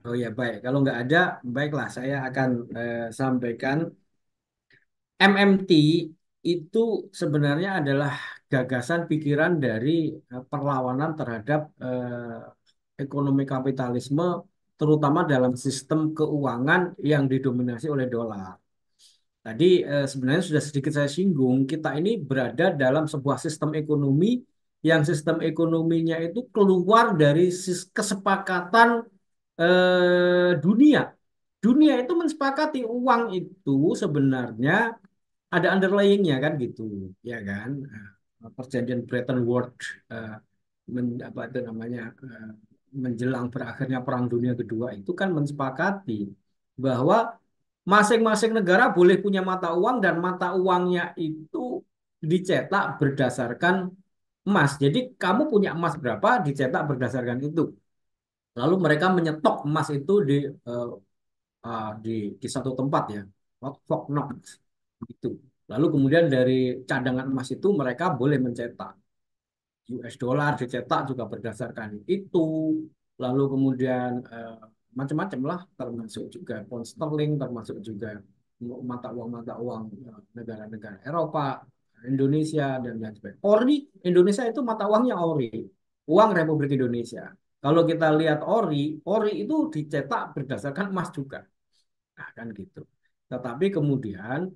Oh ya baik, kalau nggak ada, baiklah saya akan sampaikan. MMT itu sebenarnya adalah gagasan pikiran dari perlawanan terhadap ekonomi kapitalisme, terutama dalam sistem keuangan yang didominasi oleh dolar. Tadi sebenarnya sudah sedikit saya singgung, kita ini berada dalam sebuah sistem ekonomi yang sistem ekonominya itu keluar dari kesepakatan dunia. Dunia itu mensepakati uang itu sebenarnya ada underlyingnya kan gitu, ya kan? Perjanjian Bretton Woods eh, apa itu namanya menjelang berakhirnya Perang Dunia Kedua itu kan mensepakati bahwa masing-masing negara boleh punya mata uang dan mata uangnya itu dicetak berdasarkan emas. Jadi kamu punya emas berapa dicetak berdasarkan itu. Lalu mereka menyetok emas itu eh, di satu tempat ya, Fort Knox itu. Lalu kemudian dari cadangan emas itu mereka boleh mencetak US dollar dicetak juga berdasarkan itu. Lalu kemudian macam-macam lah, termasuk juga pound sterling, termasuk juga mata uang negara-negara Eropa, Indonesia dan lain sebagainya. Ori Indonesia itu mata uangnya ori, uang Republik Indonesia. Kalau kita lihat ori itu dicetak berdasarkan emas juga. Nah, kan gitu. Tetapi kemudian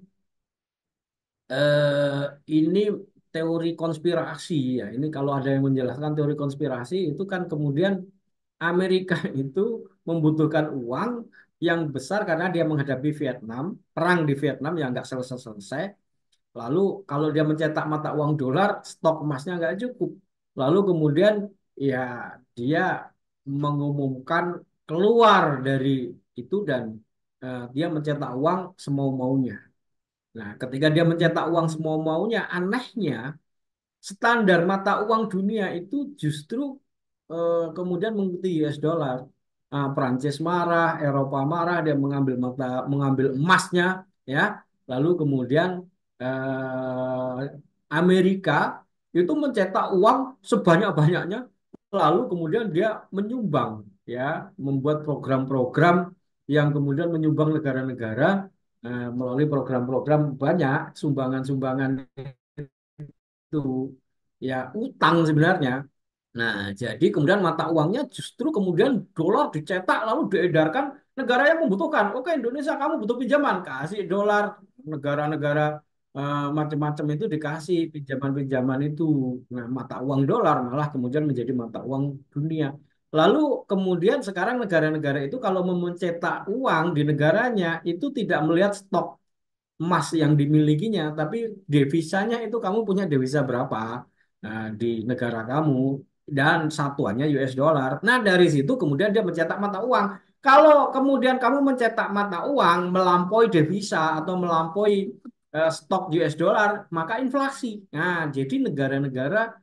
ini teori konspirasi ya. Ini kalau ada yang menjelaskan teori konspirasi itu kan kemudian Amerika itu membutuhkan uang yang besar karena dia menghadapi Vietnam, perang di Vietnam yang nggak selesai-selesai. Lalu kalau dia mencetak mata uang dolar, stok emasnya nggak cukup. Lalu kemudian ya dia mengumumkan keluar dari itu dan dia mencetak uang semau-maunya. Nah, ketika dia mencetak uang semua maunya, anehnya standar mata uang dunia itu justru kemudian mengikuti US dollar. Nah, Prancis marah, Eropa marah, dia mengambil emasnya, ya. Lalu kemudian eh, Amerika itu mencetak uang sebanyak-banyaknya, lalu kemudian dia menyumbang, ya, membuat program-program yang kemudian menyumbang negara-negara melalui program-program banyak sumbangan-sumbangan itu ya utang sebenarnya. Nah, jadi kemudian mata uangnya justru kemudian dolar dicetak lalu diedarkan negara yang membutuhkan. Oke, Indonesia kamu butuh pinjaman, kasih dolar. Negara-negara macam-macam itu dikasih pinjaman-pinjaman itu. Nah, mata uang dolar malah kemudian menjadi mata uang dunia. Lalu kemudian sekarang negara-negara itu kalau mau mencetak uang di negaranya itu tidak melihat stok emas yang dimilikinya, tapi devisanya itu kamu punya devisa berapa di negara kamu dan satuannya US dollar. Nah, dari situ kemudian dia mencetak mata uang. Kalau kemudian kamu mencetak mata uang melampaui devisa atau melampaui stok US dollar, maka inflasi. Nah, jadi negara-negara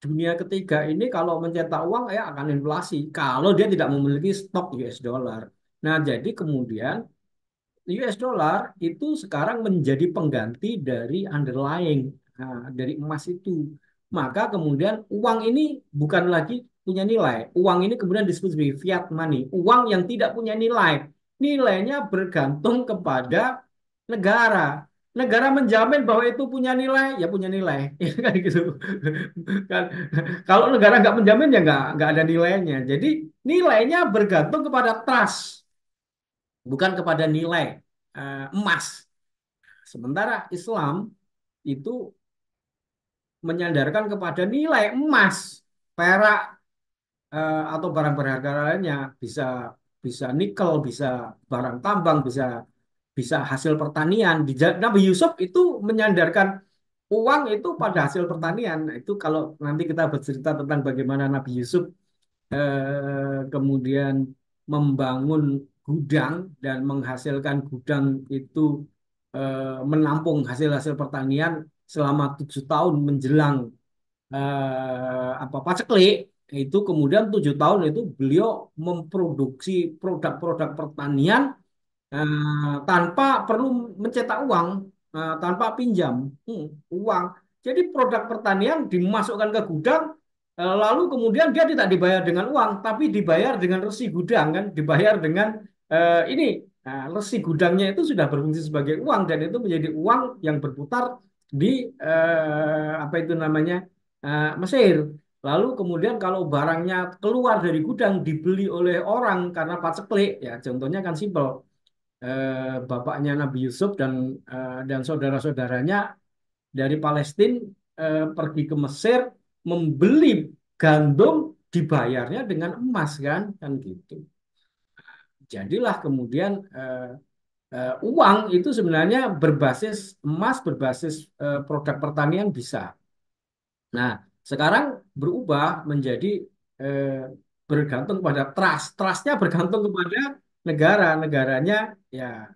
dunia ketiga ini kalau mencetak uang ya akan inflasi kalau dia tidak memiliki stok US dollar. Nah, jadi kemudian US dollar itu sekarang menjadi pengganti dari underlying dari emas itu. Maka kemudian uang ini bukan lagi punya nilai. Uang ini kemudian disebut sebagai fiat money, uang yang tidak punya nilai. Nilainya bergantung kepada negara. negara menjamin bahwa itu punya nilai, ya punya nilai, ya kan gitu. Kan, kalau negara nggak menjamin ya nggak ada nilainya. Jadi nilainya bergantung kepada trust, bukan kepada nilai emas. Sementara Islam itu menyandarkan kepada nilai emas, perak, atau barang berharga lainnya, bisa bisa nikel, bisa barang tambang, bisa bisa hasil pertanian. Nabi Yusuf itu menyandarkan uang itu pada hasil pertanian. Nah, itu kalau nanti kita bercerita tentang bagaimana Nabi Yusuf kemudian membangun gudang dan menghasilkan gudang itu menampung hasil-hasil pertanian selama 7 tahun menjelang apa paceklik, itu kemudian 7 tahun itu beliau memproduksi produk-produk pertanian tanpa perlu mencetak uang, tanpa pinjam uang. Jadi produk pertanian dimasukkan ke gudang, lalu kemudian dia tidak dibayar dengan uang, tapi dibayar dengan resi gudang kan, dibayar dengan ini. Nah, resi gudangnya itu sudah berfungsi sebagai uang dan itu menjadi uang yang berputar di apa itu namanya Mesir. Lalu kemudian kalau barangnya keluar dari gudang dibeli oleh orang karena paceklik, ya contohnya kan simpel, bapaknya Nabi Yusuf dan saudara-saudaranya dari Palestina pergi ke Mesir membeli gandum, dibayarnya dengan emas kan kan gitu. Jadilah kemudian uang itu sebenarnya berbasis emas, berbasis produk pertanian bisa. Nah, sekarang berubah menjadi eh, bergantung pada trust. Trustnya bergantung kepada negara. Negaranya ya,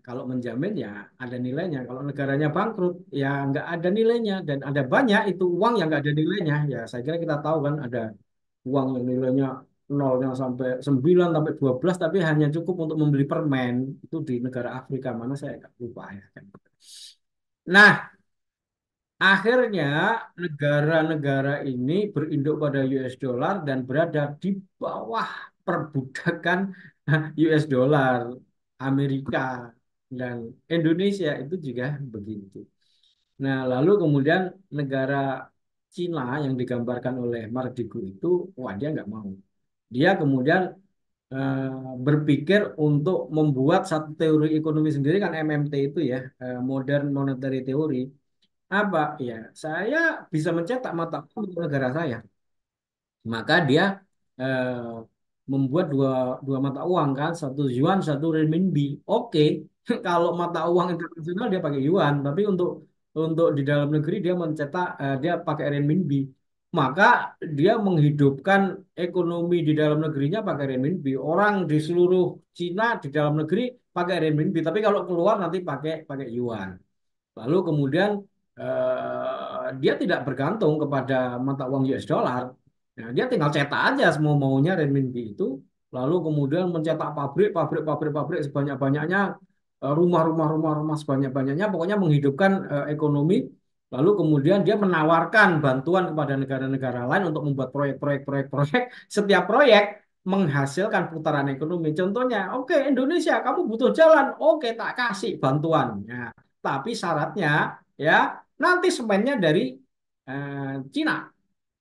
kalau menjamin ya ada nilainya. Kalau negaranya bangkrut ya nggak ada nilainya. Dan ada banyak itu uang yang nggak ada nilainya. Ya saya kira kita tahu kan ada uang yang nilainya nolnya sampai 9 sampai 12 tapi hanya cukup untuk membeli permen. Itu di negara Afrika mana saya nggak lupa ya. Nah, akhirnya negara-negara ini berinduk pada US dollar dan berada di bawah perbudakan US dollar Amerika, dan Indonesia itu juga begitu. Nah, lalu kemudian negara Cina yang digambarkan oleh Mardigu itu, wah dia nggak mau. Dia kemudian berpikir untuk membuat satu teori ekonomi sendiri kan MMT itu ya, Modern Monetary Theory. Apa? Ya, saya bisa mencetak mata uang untuk negara saya. Maka dia eh, membuat dua dua mata uang kan, satu yuan, satu renminbi. Oke, kalau mata uang internasional dia pakai yuan, tapi untuk di dalam negeri dia mencetak dia pakai renminbi. Maka dia menghidupkan ekonomi di dalam negerinya pakai renminbi. Orang di seluruh Cina di dalam negeri pakai renminbi, tapi kalau keluar nanti pakai pakai yuan. Lalu kemudian dia tidak bergantung kepada mata uang US dollar. Nah, dia tinggal cetak aja semua maunya renminbi itu. Lalu kemudian mencetak pabrik sebanyak-banyaknya, rumah sebanyak-banyaknya, pokoknya menghidupkan ekonomi. Lalu kemudian dia menawarkan bantuan kepada negara-negara lain untuk membuat proyek. Setiap proyek menghasilkan putaran ekonomi. Contohnya, oke Indonesia, kamu butuh jalan, oke tak kasih bantuan. Nah, tapi syaratnya ya nanti semennya dari Cina,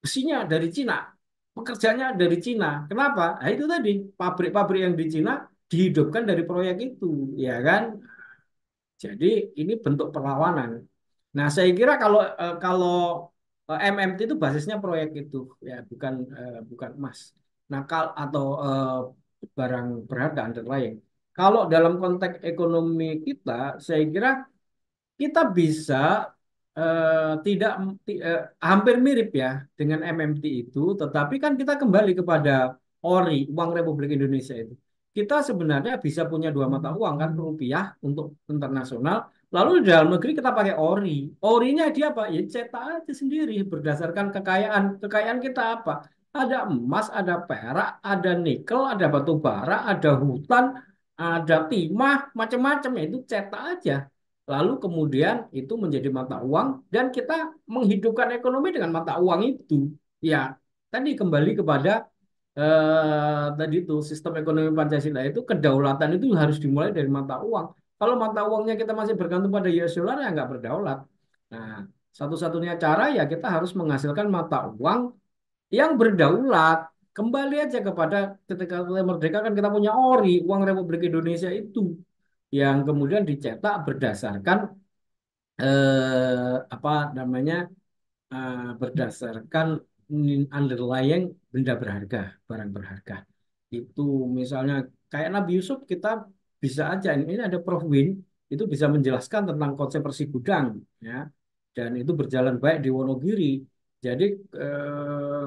besinya dari Cina, pekerjanya dari Cina. Kenapa? Nah, itu tadi pabrik-pabrik yang di Cina dihidupkan dari proyek itu, ya kan? Jadi ini bentuk perlawanan. Nah, saya kira kalau MMT itu basisnya proyek itu, ya bukan emas. Nah, atau barang berharga antara lain. Kalau dalam konteks ekonomi kita, saya kira kita bisa tidak hampir mirip ya dengan MMT itu, tetapi kan kita kembali kepada ORI, Uang Republik Indonesia itu. Kita sebenarnya bisa punya dua mata uang kan, rupiah untuk internasional, lalu di dalam negeri kita pakai ORI. ORI-nya dia apa? Ya cetak aja sendiri berdasarkan kekayaan. Kekayaan kita apa? Ada emas, ada perak, ada nikel, ada batu bara, ada hutan, ada timah, macam-macam ya itu cetak aja. Lalu kemudian itu menjadi mata uang dan kita menghidupkan ekonomi dengan mata uang itu. Ya, tadi kembali kepada tadi itu sistem ekonomi Pancasila itu kedaulatan itu harus dimulai dari mata uang. Kalau mata uangnya kita masih bergantung pada US dollar ya nggak berdaulat. Nah, satu-satunya cara ya kita harus menghasilkan mata uang yang berdaulat. Kembali aja kepada ketika kita merdeka kan kita punya ORI, uang Republik Indonesia itu yang kemudian dicetak berdasarkan apa namanya berdasarkan underlying benda berharga, barang berharga. Itu misalnya kayak Nabi Yusuf kita bisa aja ini ada Prof Win itu bisa menjelaskan tentang konsep Resi Gudang ya. Dan itu berjalan baik di Wonogiri. Jadi eh,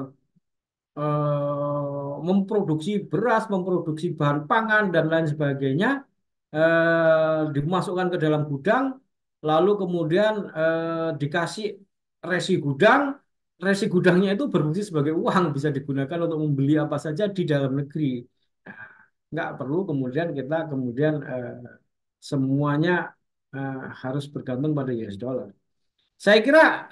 memproduksi beras, memproduksi bahan pangan dan lain sebagainya dimasukkan ke dalam gudang, lalu kemudian dikasih resi gudang, resi gudangnya itu berfungsi sebagai uang, bisa digunakan untuk membeli apa saja di dalam negeri. Nah, nggak perlu kemudian kita kemudian semuanya harus bergantung pada US dollar. Saya kira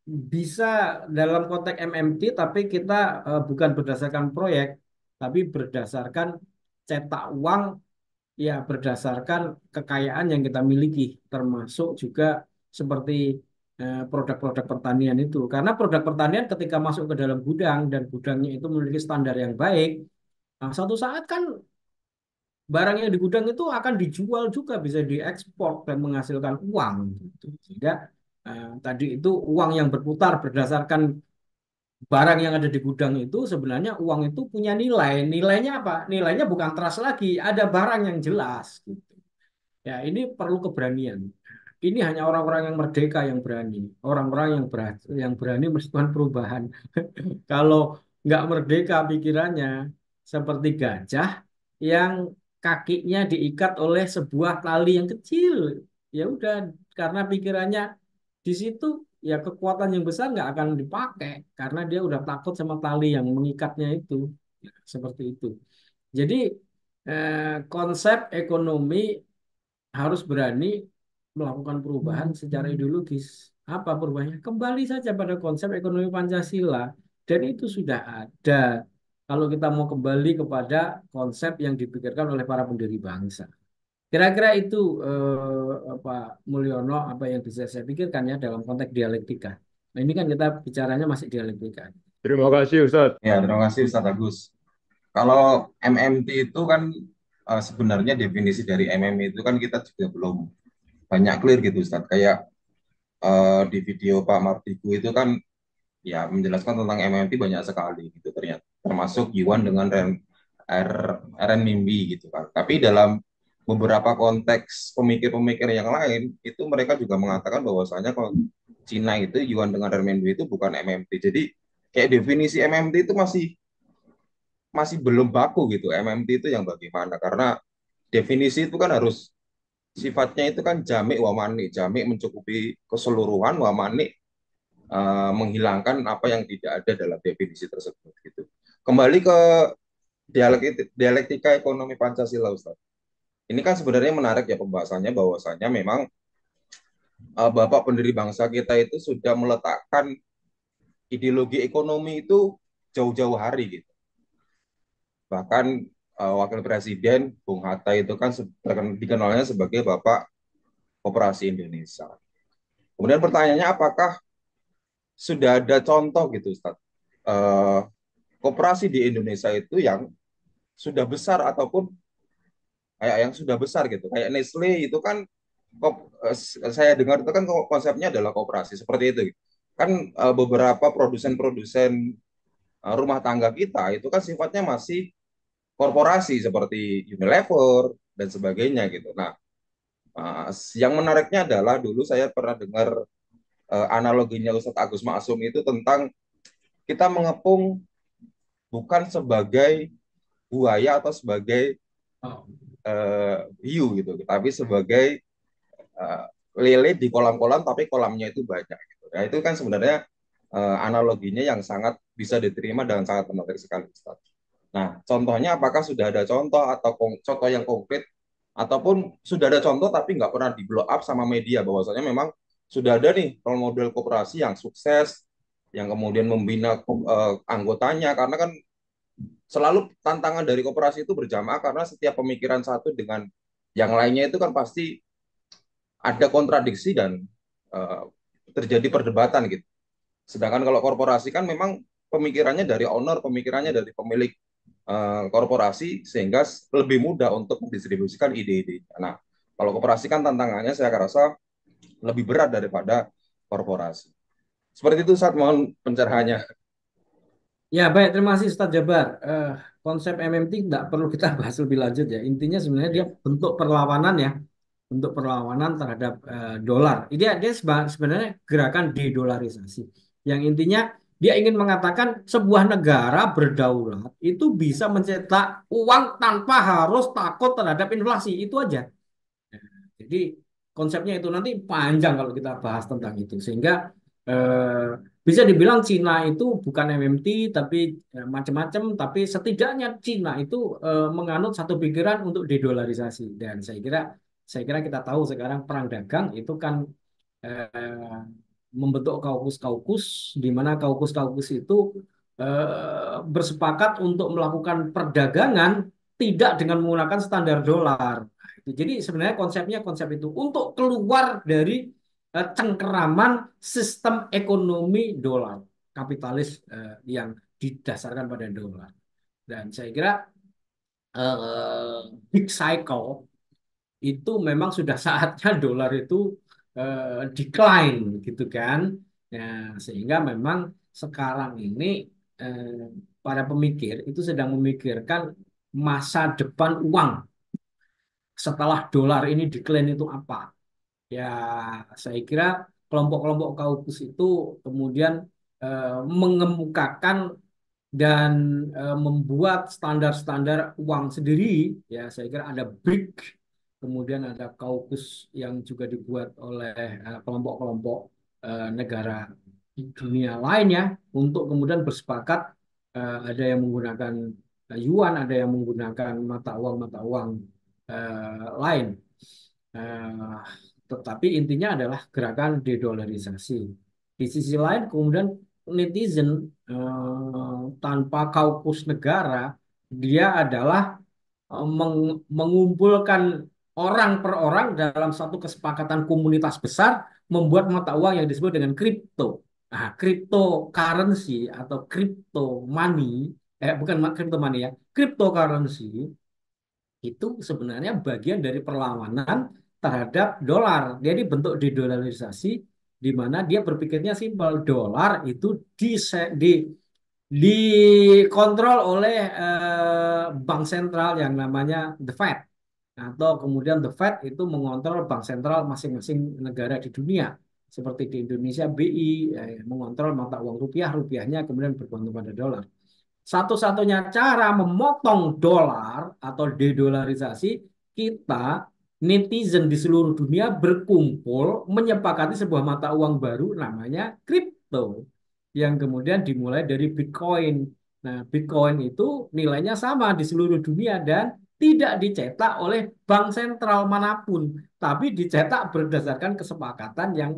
bisa dalam konteks MMT, tapi kita bukan berdasarkan proyek, tapi berdasarkan cetak uang, ya berdasarkan kekayaan yang kita miliki, termasuk juga seperti produk-produk pertanian itu. Karena produk pertanian ketika masuk ke dalam gudang dan gudangnya itu memiliki standar yang baik, nah, suatu saat kan barang yang di gudang itu akan dijual juga, bisa diekspor dan menghasilkan uang. Gitu. Sehingga tadi itu uang yang berputar berdasarkan barang yang ada di gudang itu sebenarnya uang itu punya nilai. Nilainya apa? Nilainya bukan trust lagi, ada barang yang jelas. Gitu. Ya, ini perlu keberanian. Ini hanya orang-orang yang merdeka yang berani, orang-orang yang berani melakukan perubahan. Kalau nggak merdeka pikirannya seperti gajah yang kakinya diikat oleh sebuah tali yang kecil. Ya udah, karena pikirannya di situ ya kekuatan yang besar nggak akan dipakai karena dia udah takut sama tali yang mengikatnya itu. Ya, seperti itu. Jadi konsep ekonomi harus berani melakukan perubahan secara ideologis. Apa perubahannya? Kembali saja pada konsep ekonomi Pancasila. Dan itu sudah ada. Kalau kita mau kembali kepada konsep yang dipikirkan oleh para pendiri bangsa. Kira-kira itu Pak Mulyono apa yang bisa saya pikirkan ya dalam konteks dialektika. Nah, ini kan kita bicaranya masih dialektika. Terima kasih Ustadz. Ya, terima kasih Ustaz Agus. Kalau MMT itu kan sebenarnya definisi dari MM itu kan kita juga belum banyak clear gitu Ustaz. Kayak di video Pak Martigu itu kan ya menjelaskan tentang MMT banyak sekali gitu ternyata. Termasuk Yuan dengan renminbi gitu kan. Tapi dalam beberapa konteks pemikir-pemikir yang lain itu mereka juga mengatakan bahwasanya kalau Cina itu Yuan dengan renminbi itu bukan MMT. Jadi kayak definisi MMT itu masih masih belum baku gitu. MMT itu yang bagaimana? Karena definisi itu kan harus sifatnya itu kan jamik wa mani. Jamik mencukupi keseluruhan, wa mani menghilangkan apa yang tidak ada dalam definisi tersebut gitu. Kembali ke dialektika ekonomi Pancasila Ustaz. Ini kan sebenarnya menarik ya pembahasannya bahwasanya memang Bapak pendiri bangsa kita itu sudah meletakkan ideologi ekonomi itu jauh-jauh hari gitu. Bahkan Wakil Presiden Bung Hatta itu kan dikenalnya sebagai Bapak Koperasi Indonesia. Kemudian pertanyaannya apakah sudah ada contoh gitu Ustaz, koperasi di Indonesia itu yang sudah besar ataupun kayak yang sudah besar gitu. Kayak Nestle itu kan saya dengar itu kan konsepnya adalah koperasi seperti itu. Kan beberapa produsen-produsen rumah tangga kita itu kan sifatnya masih korporasi seperti Unilever dan sebagainya gitu. Nah, yang menariknya adalah dulu saya pernah dengar analoginya Ustadz Agus Maksum itu tentang kita mengepung bukan sebagai buaya atau sebagai hiu gitu, tapi sebagai lele di kolam-kolam tapi kolamnya itu banyak. Gitu. Nah itu kan sebenarnya analoginya yang sangat bisa diterima dan sangat menarik sekali Ustaz. Nah contohnya apakah sudah ada contoh atau contoh yang konkret ataupun sudah ada contoh tapi nggak pernah di blow up sama media bahwasanya memang sudah ada nih role model koperasi yang sukses yang kemudian membina anggotanya karena kan selalu tantangan dari koperasi itu berjamaah karena setiap pemikiran satu dengan yang lainnya itu kan pasti ada kontradiksi dan uh, terjadi perdebatan gitu. Sedangkan kalau korporasi kan memang pemikirannya dari owner, pemikirannya dari pemilik korporasi sehingga lebih mudah untuk mendistribusikan ide-ide. Nah, kalau korporasi kan tantangannya saya rasa lebih berat daripada korporasi. Seperti itu, saat mohon pencerahannya. Ya, baik. Terima kasih Ustadz Jabar. Konsep MMT tidak perlu kita bahas lebih lanjut ya. Intinya sebenarnya dia Ya. bentuk perlawanan ya, bentuk perlawanan terhadap dolar. Dia sebenarnya gerakan dedolarisasi. Yang intinya dia ingin mengatakan sebuah negara berdaulat itu bisa mencetak uang tanpa harus takut terhadap inflasi. Itu aja. Jadi konsepnya itu nanti panjang kalau kita bahas tentang itu. Sehingga eh, bisa dibilang Cina itu bukan MMT tapi macam-macam. Tapi setidaknya Cina itu menganut satu pikiran untuk dedolarisasi. Dan saya kira kita tahu sekarang perang dagang itu kan eh, membentuk kaukus-kaukus di mana kaukus-kaukus itu bersepakat untuk melakukan perdagangan tidak dengan menggunakan standar dolar. Jadi sebenarnya konsepnya konsep itu untuk keluar dari cengkeraman sistem ekonomi dolar, kapitalis yang didasarkan pada dolar. Dan saya kira big cycle itu memang sudah saatnya dolar itu decline gitu kan. Ya, sehingga memang sekarang ini eh, para pemikir itu sedang memikirkan masa depan uang setelah dolar ini decline itu apa. Ya, saya kira kelompok-kelompok kaukus itu kemudian mengemukakan dan membuat standar-standar uang sendiri. Ya, saya kira ada BRIC, kemudian ada kaukus yang juga dibuat oleh kelompok-kelompok negara di dunia lainnya untuk kemudian bersepakat ada yang menggunakan yuan, ada yang menggunakan mata uang lain. Eh, tetapi intinya adalah gerakan dedolarisasi. Di sisi lain kemudian netizen tanpa kaukus negara, dia adalah mengumpulkan orang per orang dalam satu kesepakatan komunitas besar membuat mata uang yang disebut dengan kripto. Nah, cryptocurrency atau crypto money, bukan crypto money ya, cryptocurrency itu sebenarnya bagian dari perlawanan terhadap dolar. Jadi bentuk dedolarisasi di mana dia berpikirnya simpel, dolar itu di dikontrol oleh bank sentral yang namanya the Fed, atau kemudian the Fed itu mengontrol bank sentral masing-masing negara di dunia. Seperti di Indonesia BI mengontrol mata uang rupiah, rupiahnya kemudian bergantung pada dolar. Satu-satunya cara memotong dolar atau dedolarisasi, kita netizen di seluruh dunia berkumpul menyepakati sebuah mata uang baru namanya kripto yang kemudian dimulai dari Bitcoin. Nah, Bitcoin itu nilainya sama di seluruh dunia dan tidak dicetak oleh bank sentral manapun, tapi dicetak berdasarkan kesepakatan yang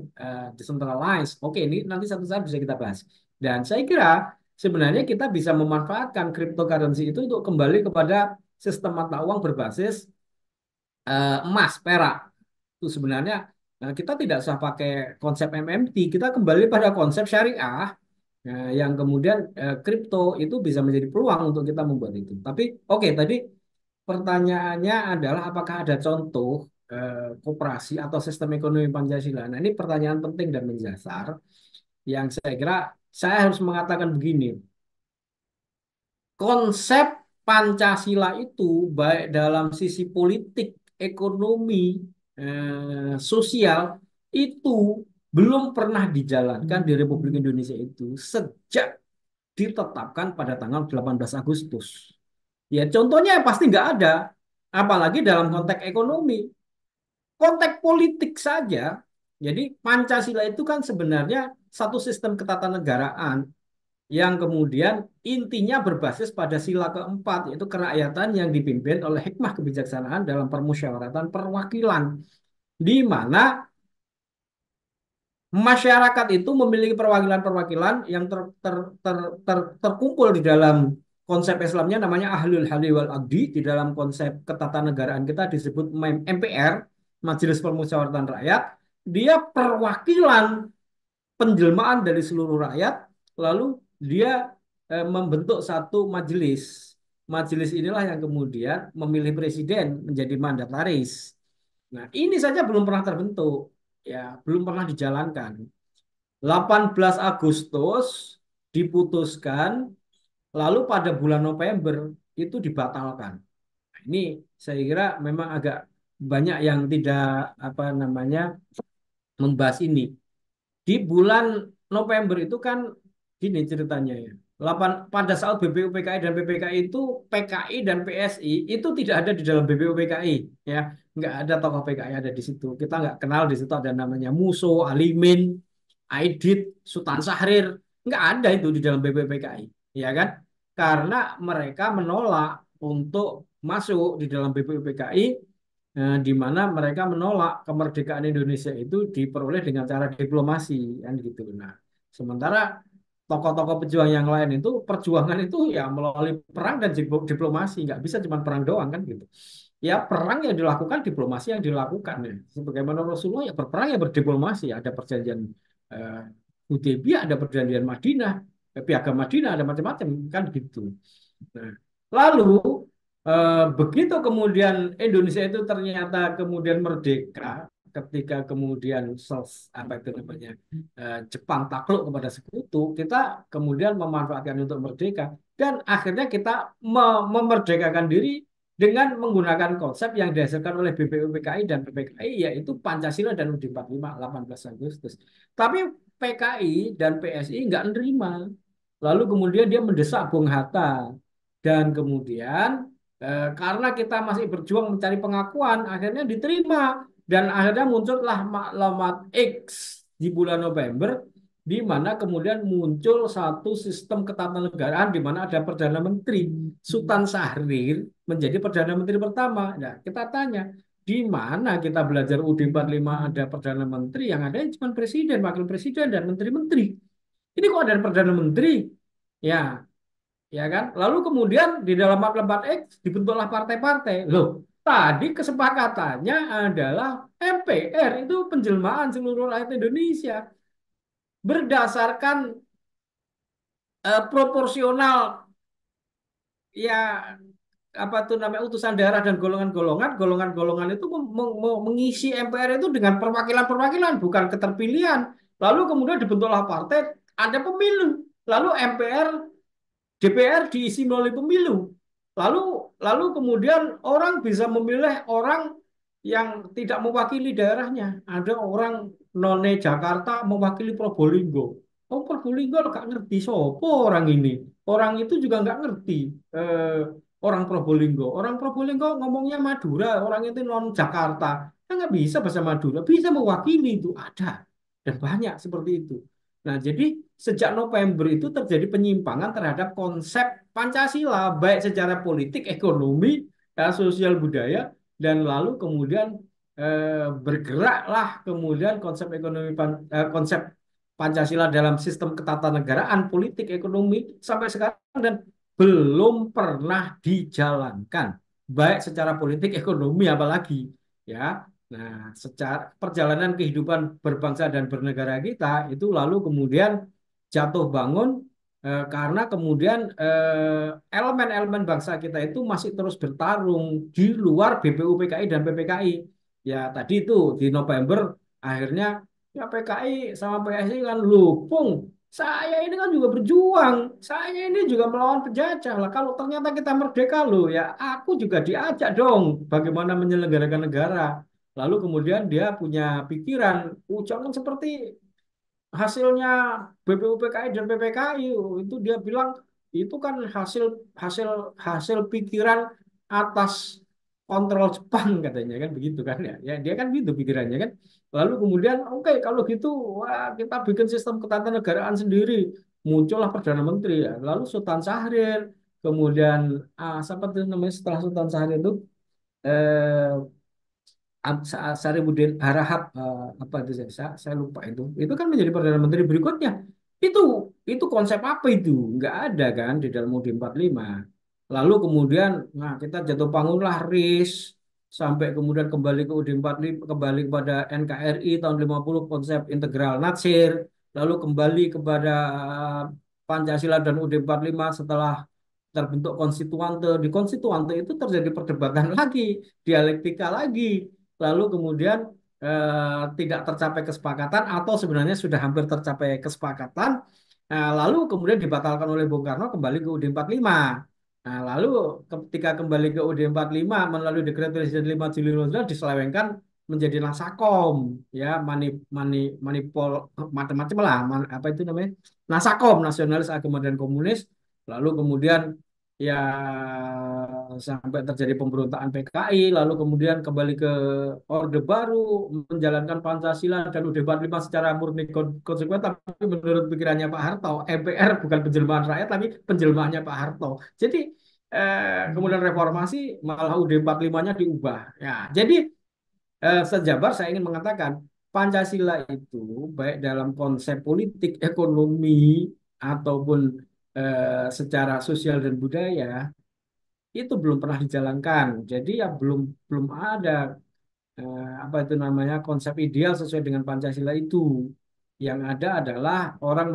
decentralized. Oke, ini nanti satu saat bisa kita bahas. Dan saya kira sebenarnya kita bisa memanfaatkan cryptocurrency itu untuk kembali kepada sistem mata uang berbasis emas, perak. Itu sebenarnya kita tidak usah pakai konsep MMT, kita kembali pada konsep syariah yang kemudian kripto itu bisa menjadi peluang untuk kita membuat itu. Tapi oke, tadi pertanyaannya adalah apakah ada contoh koperasi atau sistem ekonomi Pancasila. Nah, ini pertanyaan penting dan mendasar yang saya kira saya harus mengatakan begini. Konsep Pancasila itu baik dalam sisi politik, ekonomi, sosial itu belum pernah dijalankan di Republik Indonesia itu sejak ditetapkan pada tanggal 18 Agustus. Ya contohnya pasti nggak ada, apalagi dalam konteks ekonomi. Konteks politik saja, jadi Pancasila itu kan sebenarnya satu sistem ketatanegaraan yang kemudian intinya berbasis pada sila keempat, yaitu kerakyatan yang dipimpin oleh hikmah kebijaksanaan dalam permusyawaratan perwakilan, di mana masyarakat itu memiliki perwakilan-perwakilan yang terkumpul di dalam konsep Islamnya namanya Ahlul Halli wal Aqdi. Di dalam konsep ketatanegaraan kita disebut MPR, Majelis Permusyawaratan Rakyat. Dia perwakilan penjelmaan dari seluruh rakyat, lalu dia membentuk satu majelis. Majelis inilah yang kemudian memilih presiden menjadi mandataris. Nah, ini saja belum pernah terbentuk, ya, belum pernah dijalankan. 18 Agustus diputuskan, lalu pada bulan November itu dibatalkan. Nah, ini saya kira memang agak banyak yang tidak apa namanya membahas ini. Di bulan November itu kan gini ceritanya ya. Pada saat BPUPKI dan PPKI itu PKI dan PSI itu tidak ada di dalam BPUPKI ya. Nggak ada tokoh PKI ada di situ. Kita nggak kenal di situ ada namanya Muso, Alimin, Aidit, Sultan Syahrir. Nggak ada itu di dalam BPUPKI. Ya kan? Karena mereka menolak untuk masuk di dalam BPUPKI di mana mereka menolak kemerdekaan Indonesia itu diperoleh dengan cara diplomasi kan gitu. Nah, sementara tokoh-tokoh pejuang yang lain itu perjuangan itu ya melalui perang dan diplomasi, nggak bisa cuma perang doang kan gitu. Ya perang yang dilakukan, diplomasi yang dilakukan ya. Sebagaimana Rasulullah ya berperang ya berdiplomasi, ada perjanjian eh, Hudaybiyah, ada perjanjian Madinah, Piagam Madinah, ada macam-macam kan gitu. Nah, lalu begitu kemudian Indonesia itu ternyata kemudian merdeka, ketika kemudian apa itu namanya Jepang takluk kepada sekutu, kita kemudian memanfaatkan untuk merdeka dan akhirnya kita memerdekakan diri dengan menggunakan konsep yang dihasilkan oleh BPUPKI dan PPKI yaitu Pancasila dan UUD 45 18 Agustus. Tapi PKI dan PSI nggak nerima. Lalu kemudian dia mendesak Bung Hatta dan kemudian karena kita masih berjuang mencari pengakuan, akhirnya diterima dan akhirnya muncullah maklumat X di bulan November, di mana kemudian muncul satu sistem ketatanegaraan di mana ada Perdana Menteri. Sultan Syahrir menjadi Perdana Menteri pertama. Nah, kita tanya, di mana kita belajar UUD 45 ada Perdana Menteri, yang ada cuma Presiden, Wakil Presiden, dan Menteri-Menteri. Ini kok ada Perdana Menteri? Ya, ya kan? Lalu kemudian di dalam Map 4X dibentuklah partai-partai. Loh, tadi kesepakatannya adalah MPR itu penjelmaan seluruh rakyat Indonesia berdasarkan proporsional ya apa tuh namanya utusan daerah dan golongan-golongan itu mengisi MPR itu dengan perwakilan-perwakilan bukan keterpilihan. Lalu kemudian dibentuklah partai, ada pemilu. Lalu MPR DPR diisi melalui pemilu. Lalu lalu kemudian orang bisa memilih orang yang tidak mewakili daerahnya. Ada orang none Jakarta mewakili Probolinggo. Oh Probolinggo nggak ngerti sopo orang ini. Orang itu juga nggak ngerti orang Probolinggo. Orang Probolinggo ngomongnya Madura. Orang itu non Jakarta. Kan nggak bisa bahasa Madura. Bisa mewakili itu ada dan banyak seperti itu. Nah, jadi sejak November itu terjadi penyimpangan terhadap konsep Pancasila, baik secara politik, ekonomi, sosial budaya, dan lalu kemudian bergeraklah kemudian konsep ekonomi konsep Pancasila dalam sistem ketatanegaraan, politik, ekonomi sampai sekarang dan belum pernah dijalankan, baik secara politik, ekonomi, apalagi ya. Nah, secara perjalanan kehidupan berbangsa dan bernegara kita itu lalu kemudian jatuh bangun karena kemudian elemen-elemen bangsa kita itu masih terus bertarung di luar BPUPKI dan PPKI. Ya, tadi itu di November akhirnya ya PKI sama PSI kan lupung. Saya ini kan juga berjuang. Saya ini juga melawan penjajah. Lah kalau ternyata kita merdeka loh ya, aku juga diajak dong bagaimana menyelenggarakan negara. Lalu kemudian dia punya pikiran, jangan seperti hasilnya BPUPKI dan PPKI. Itu dia bilang itu kan hasil hasil hasil pikiran atas kontrol Jepang katanya kan begitu kan ya. Ya dia kan gitu pikirannya kan. Lalu kemudian oke, kalau gitu wah kita bikin sistem ketatanegaraan sendiri. Muncullah Perdana Menteri ya. Lalu Sultan Syahrir, kemudian siapa tuh namanya setelah Sultan Syahrir itu eh, Sarifudin Harahap apa itu saya lupa itu kan menjadi perdana menteri berikutnya Itu itu konsep apa itu? Nggak ada kan di dalam UUD 45. Lalu kemudian, nah kita jatuh bangunlah RIS sampai kemudian kembali ke UUD 45, kembali kepada NKRI tahun 50 konsep integral Natsir, lalu kembali kepada Pancasila dan UUD 45 setelah terbentuk konstituante. Di konstituante itu terjadi perdebatan lagi, dialektika lagi. Lalu kemudian tidak tercapai kesepakatan atau sebenarnya sudah hampir tercapai kesepakatan. Nah, lalu kemudian dibatalkan oleh Bung Karno kembali ke UUD 45. Nah, lalu ketika kembali ke UUD 45 melalui Dekret Presiden 5 Juli 2019 diselewengkan menjadi Nasakom, ya, manipol macam-macam lah, apa itu namanya? Nasakom, Nasionalis Agama dan Komunis. Lalu kemudian ya sampai terjadi pemberontakan PKI, lalu kemudian kembali ke Orde Baru, menjalankan Pancasila dan UUD 45 secara murni konsekuen, tapi menurut pikirannya Pak Harto, MPR bukan penjelmaan rakyat, tapi penjelmaannya Pak Harto. Jadi kemudian reformasi malah UUD 45-nya diubah. Ya, jadi sejabar saya ingin mengatakan Pancasila itu baik dalam konsep politik, ekonomi ataupun secara sosial dan budaya itu belum pernah dijalankan. Jadi ya belum belum ada apa itu namanya konsep ideal sesuai dengan Pancasila itu. Yang ada adalah orang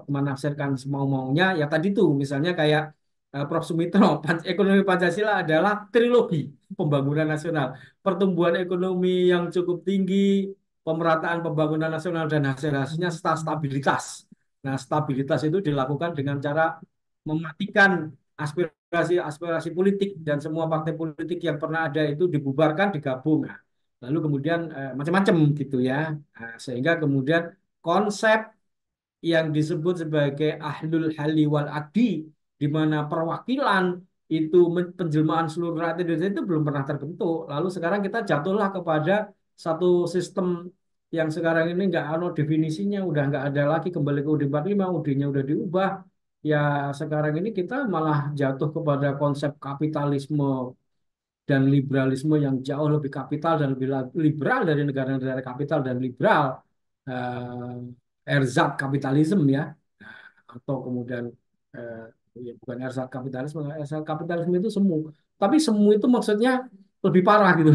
menafsirkan semau-maunya. Ya tadi tuh misalnya kayak Prof. Sumitro, ekonomi Pancasila adalah trilogi pembangunan nasional, pertumbuhan ekonomi yang cukup tinggi, pemerataan pembangunan nasional dan hasil-hasilnya serta stabilitas. Nah, stabilitas itu dilakukan dengan cara mematikan aspirasi-aspirasi politik dan semua partai politik yang pernah ada itu dibubarkan, digabung. Nah, lalu kemudian macam-macam gitu ya. Nah, sehingga kemudian konsep yang disebut sebagai ahlul hali wal aqdi, di mana perwakilan itu penjelmaan seluruh rakyat Indonesia itu belum pernah terbentuk. Lalu sekarang kita jatuhlah kepada satu sistem yang sekarang ini nggak ada definisinya, udah nggak ada lagi kembali ke UUD 45, UUD-nya udah diubah. Ya sekarang ini kita malah jatuh kepada konsep kapitalisme dan liberalisme yang jauh lebih kapital dan lebih liberal dari negara-negara kapital dan liberal, erzat kapitalisme ya. Atau kemudian eh, ya bukan erzat kapitalisme, erzat kapitalisme itu semu, tapi semu itu maksudnya lebih parah gitu.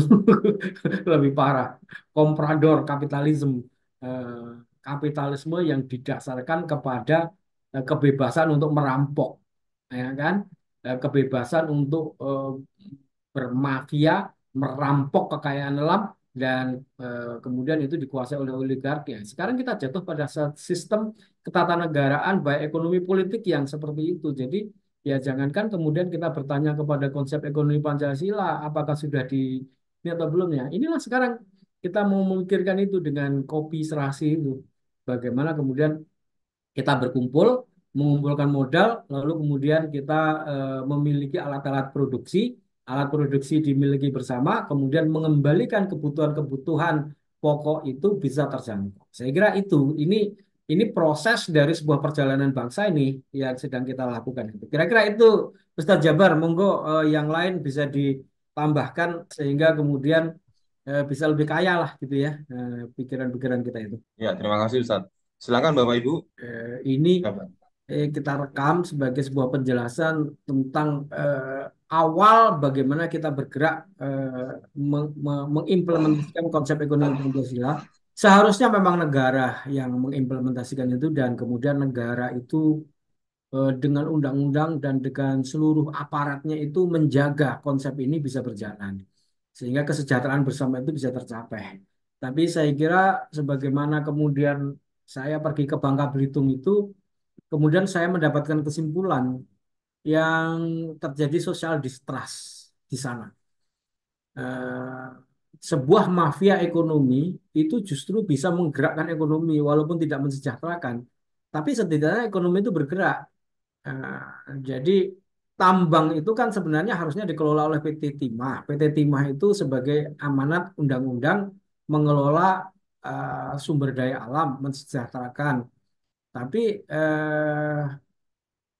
Lebih parah, komprador kapitalisme, eh, kapitalisme yang didasarkan kepada kebebasan untuk merampok, ya kan. Kebebasan untuk bermafia, merampok kekayaan alam, dan kemudian itu dikuasai oleh oligarki. Ya, sekarang kita jatuh pada sistem ketatanegaraan baik ekonomi politik yang seperti itu. Jadi ya jangankan kemudian kita bertanya kepada konsep ekonomi Pancasila apakah sudah di ini atau belum ya. Inilah sekarang kita mau memikirkan itu dengan kopi serasi itu. Bagaimana kemudian kita berkumpul, mengumpulkan modal, lalu kemudian kita memiliki alat produksi dimiliki bersama, kemudian mengembalikan kebutuhan-kebutuhan pokok itu bisa terjangkau. Saya kira ini proses dari sebuah perjalanan bangsa ini yang sedang kita lakukan itu. Kira-kira itu, Ustaz Jabar, monggo yang lain bisa ditambahkan sehingga kemudian bisa lebih kaya lah gitu ya pikiran-pikiran kita itu. Ya, terima kasih Ustaz. Silakan Bapak Ibu. Ini Ya, Pak. kita rekam sebagai sebuah penjelasan tentang awal bagaimana kita bergerak mengimplementasikan konsep ekonomi Pancasila. Seharusnya memang negara yang mengimplementasikan itu dan kemudian negara itu dengan undang-undang dan dengan seluruh aparatnya itu menjaga konsep ini bisa berjalan sehingga kesejahteraan bersama itu bisa tercapai. Tapi saya kira sebagaimana kemudian saya pergi ke Bangka Belitung itu, kemudian saya mendapatkan kesimpulan yang terjadi social distrust di sana. Eh, sebuah mafia ekonomi itu justru bisa menggerakkan ekonomi walaupun tidak mensejahterakan. Tapi setidaknya ekonomi itu bergerak. Jadi tambang itu kan sebenarnya harusnya dikelola oleh PT Timah. PT Timah itu sebagai amanat undang-undang mengelola sumber daya alam, mensejahterakan. Tapi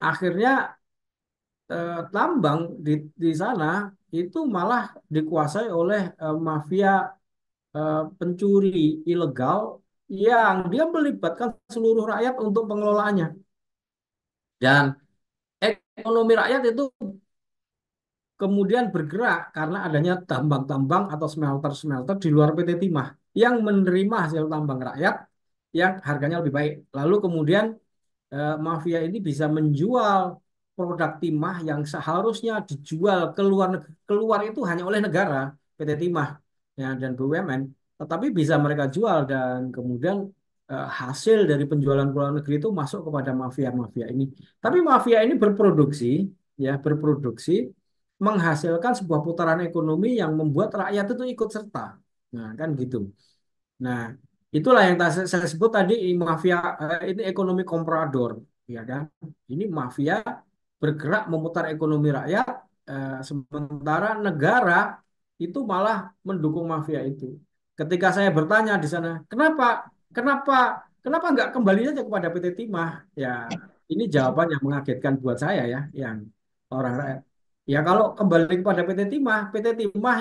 akhirnya tambang di sana itu malah dikuasai oleh mafia pencuri ilegal yang dia melibatkan seluruh rakyat untuk pengelolaannya. Dan ekonomi rakyat itu kemudian bergerak karena adanya tambang-tambang atau smelter-smelter di luar PT Timah yang menerima hasil tambang rakyat yang harganya lebih baik. Lalu kemudian mafia ini bisa menjual produk timah yang seharusnya dijual keluar itu hanya oleh negara, PT Timah ya, dan BUMN, tetapi bisa mereka jual dan kemudian hasil dari penjualan ke luar negeri itu masuk kepada mafia-mafia ini. Tapi mafia ini berproduksi menghasilkan sebuah putaran ekonomi yang membuat rakyat itu ikut serta. Nah, kan gitu. Nah, itulah yang saya sebut tadi mafia, ini ekonomi komprador, ya kan? Ini mafia bergerak memutar ekonomi rakyat, sementara negara itu malah mendukung mafia itu. Ketika saya bertanya di sana, kenapa, kenapa, kenapa nggak kembali saja kepada PT Timah? Ya, ini jawaban yang mengagetkan buat saya ya, yang orang rakyat. Ya kalau kembali kepada PT Timah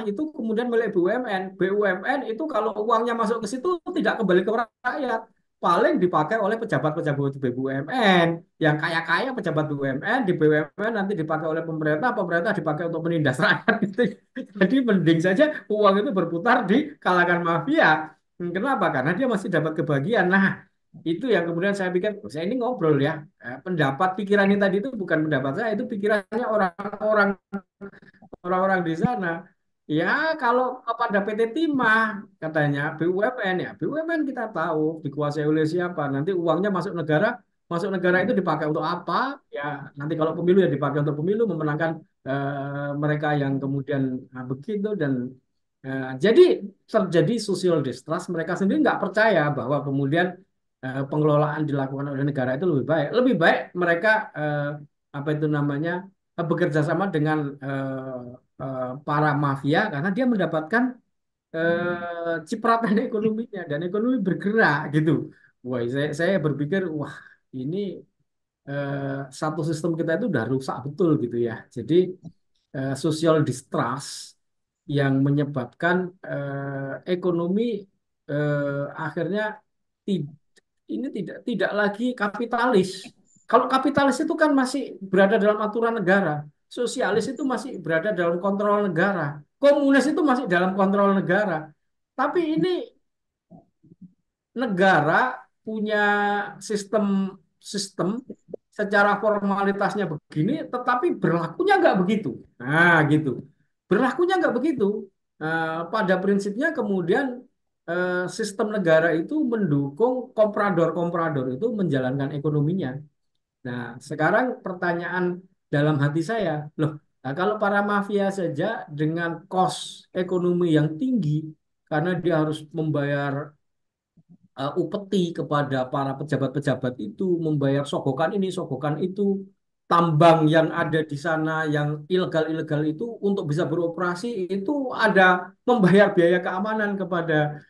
itu kemudian milik BUMN. BUMN itu kalau uangnya masuk ke situ tidak kembali ke rakyat. Paling dipakai oleh pejabat-pejabat BUMN. Yang kaya-kaya pejabat BUMN, di BUMN nanti dipakai oleh pemerintah, pemerintah dipakai untuk menindas rakyat. Gitu. Jadi mending saja uang itu berputar di kalangan mafia. Kenapa? Karena dia masih dapat kebahagiaan. Nah, itu yang kemudian saya pikir, saya ini ngobrol ya. Pendapat pikirannya tadi itu bukan pendapat saya, itu pikirannya orang-orang di sana. Ya, kalau kepada PT Timah, katanya BUMN, ya BUMN kita tahu dikuasai oleh siapa. Nanti uangnya masuk negara itu dipakai untuk apa? Ya, nanti kalau pemilu ya dipakai untuk pemilu, memenangkan mereka yang kemudian begitu dan jadi terjadi social distrust. Mereka sendiri nggak percaya bahwa kemudian pengelolaan dilakukan oleh negara itu lebih baik. Lebih baik mereka apa itu namanya bekerja sama dengan para mafia karena dia mendapatkan cipratan ekonominya dan ekonomi bergerak gitu. Wah, saya berpikir wah ini satu sistem kita itu udah rusak betul gitu ya. Jadi social distrust yang menyebabkan ekonomi akhirnya ti- ini tidak lagi kapitalis. Kalau kapitalis itu kan masih berada dalam aturan negara, sosialis itu masih berada dalam kontrol negara, komunis itu masih dalam kontrol negara. Tapi ini negara punya sistem sistem secara formalitasnya begini, tetapi berlakunya nggak begitu. Nah, gitu. Berlakunya nggak begitu. Pada prinsipnya kemudian sistem negara itu mendukung komprador-komprador itu menjalankan ekonominya. Nah, sekarang pertanyaan dalam hati saya, loh, nah kalau para mafia saja dengan kos ekonomi yang tinggi, karena dia harus membayar upeti kepada para pejabat-pejabat itu, membayar sogokan ini, sogokan itu, tambang yang ada di sana yang ilegal-ilegal itu untuk bisa beroperasi itu ada membayar biaya keamanan kepada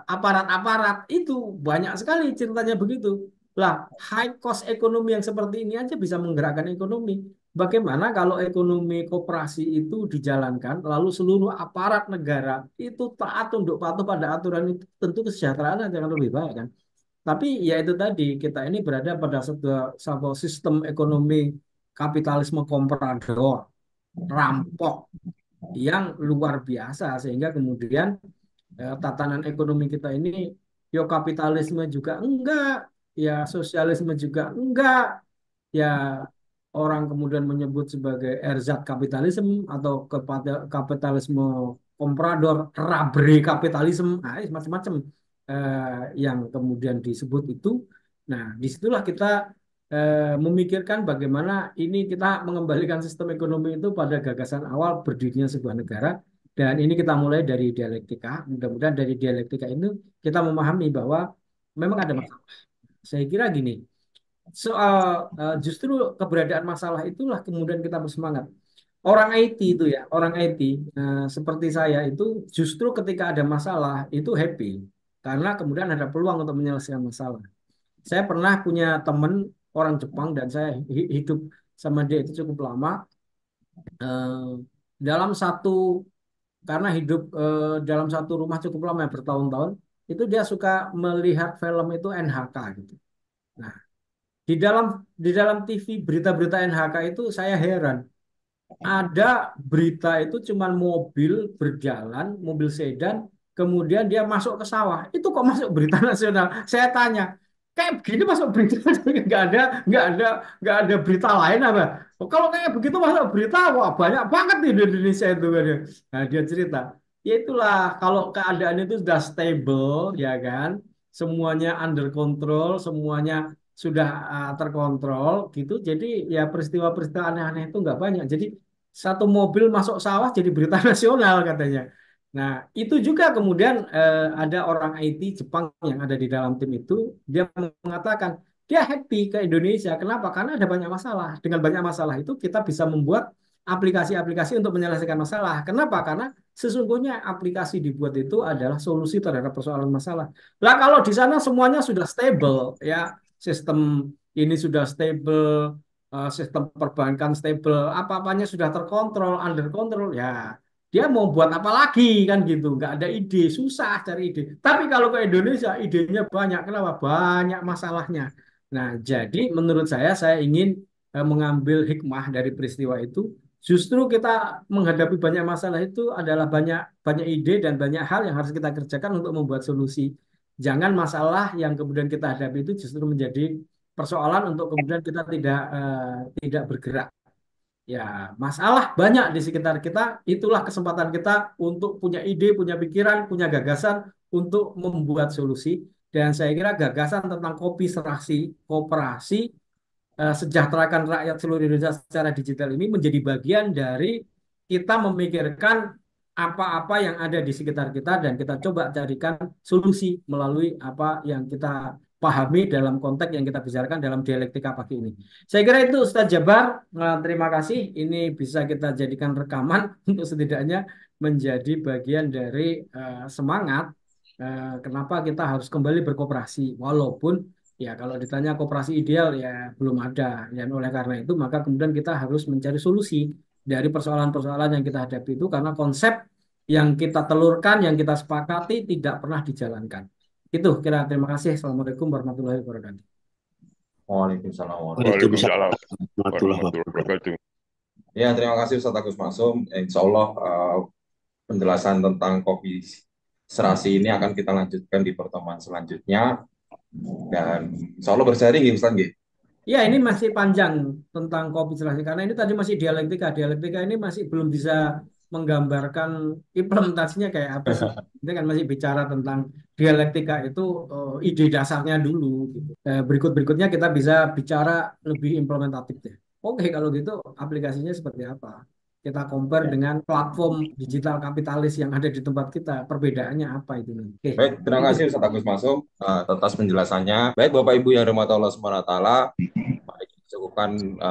aparat-aparat itu banyak sekali ceritanya begitu. Lah, high cost ekonomi yang seperti ini aja bisa menggerakkan ekonomi. Bagaimana kalau ekonomi koperasi itu dijalankan, lalu seluruh aparat negara itu taat tunduk patuh pada aturan itu, tentu kesejahteraan akan lebih baik kan. Tapi ya itu tadi, kita ini berada pada sebuah sistem ekonomi kapitalisme komprador, rampok yang luar biasa sehingga kemudian tatanan ekonomi kita ini yo kapitalisme juga enggak, ya sosialisme juga enggak, ya orang kemudian menyebut sebagai erzat kapitalisme atau kapitalisme komprador, rabre kapitalisme, nah, macam-macam yang kemudian disebut itu. Nah, disitulah kita memikirkan bagaimana ini kita mengembalikan sistem ekonomi itu pada gagasan awal berdirinya sebuah negara. Dan ini kita mulai dari dialektika. Mudah-mudahan dari dialektika ini kita memahami bahwa memang ada masalah. Saya kira gini, soal justru keberadaan masalah itulah kemudian kita bersemangat. Orang IT itu ya, orang IT seperti saya itu justru ketika ada masalah itu happy karena kemudian ada peluang untuk menyelesaikan masalah. Saya pernah punya teman orang Jepang dan saya hidup sama dia itu cukup lama. Eh, dalam satu karena hidup dalam satu rumah cukup lama bertahun-tahun. itu dia suka melihat film itu NHK gitu. Nah, di dalam TV berita-berita NHK itu saya heran. Ada berita itu cuman mobil berjalan, mobil sedan, kemudian dia masuk ke sawah. Itu kok masuk berita nasional? Saya tanya, kayak begini masuk berita nggak ada nggak ada berita lain apa? Oh, kalau kayak begitu masuk berita, wah banyak banget di Indonesia itu kan. Nah, dia cerita, ya itulah kalau keadaan itu sudah stable, ya kan, semuanya under control, semuanya sudah terkontrol gitu. Jadi ya peristiwa-peristiwa aneh-aneh itu nggak banyak. Jadi satu mobil masuk sawah jadi berita nasional katanya. Nah, itu juga kemudian ada orang IT Jepang yang ada di dalam tim itu, dia mengatakan dia happy ke Indonesia. Kenapa? Karena ada banyak masalah. Dengan banyak masalah itu kita bisa membuat aplikasi-aplikasi untuk menyelesaikan masalah. Kenapa? Karena sesungguhnya aplikasi dibuat itu adalah solusi terhadap persoalan masalah. Lah kalau di sana semuanya sudah stable, ya sistem ini sudah stable, sistem perbankan stable, apa-apanya sudah terkontrol, under control, ya dia mau buat apa lagi kan gitu, nggak ada ide, susah cari ide. Tapi kalau ke Indonesia idenya banyak, kenapa? Banyak masalahnya. Nah, jadi menurut saya ingin mengambil hikmah dari peristiwa itu. Justru kita menghadapi banyak masalah itu adalah banyak banyak ide dan banyak hal yang harus kita kerjakan untuk membuat solusi. Jangan masalah yang kemudian kita hadapi itu justru menjadi persoalan untuk kemudian kita tidak bergerak. Ya, masalah banyak di sekitar kita. Itulah kesempatan kita untuk punya ide, punya pikiran, punya gagasan untuk membuat solusi. Dan saya kira gagasan tentang kooperasi, sejahterakan rakyat seluruh Indonesia secara digital ini menjadi bagian dari kita memikirkan apa-apa yang ada di sekitar kita dan kita coba carikan solusi melalui apa yang kita pahami dalam konteks yang kita bicarakan dalam dialektika pagi ini. Saya kira itu Ustaz Jabar. Terima kasih. Ini bisa kita jadikan rekaman untuk setidaknya menjadi bagian dari semangat kenapa kita harus kembali berkooperasi. Walaupun ya kalau ditanya kooperasi ideal ya belum ada. Dan oleh karena itu maka kemudian kita harus mencari solusi dari persoalan-persoalan yang kita hadapi itu karena konsep yang kita telurkan, yang kita sepakati tidak pernah dijalankan. Itu kira terima kasih. Assalamualaikum warahmatullahi wabarakatuh. Waalaikumsalam Waalaikumsalam warahmatullahi wabarakatuh. Ya, terima kasih Ustaz Agus Maksum. Insya Allah penjelasan tentang kopi serasi ini akan kita lanjutkan di pertemuan selanjutnya. Dan insya Allah bersharing ya Ustaz nggih? Ya, ini masih panjang tentang kopi serasi karena ini tadi masih dialektika. Dialektika ini masih belum bisa menggambarkan implementasinya kayak apa sih. Kita kan masih bicara tentang dialektika itu ide dasarnya dulu. Gitu. Berikut-berikutnya kita bisa bicara lebih implementatif deh. Oke, kalau gitu aplikasinya seperti apa? Kita compare dengan platform digital kapitalis yang ada di tempat kita. Perbedaannya apa itu? Oke. Baik, terima kasih Ustaz Agus Maksum atas penjelasannya. Baik, Bapak Ibu yang dirahmati Allah SWT, mari kita cukupkan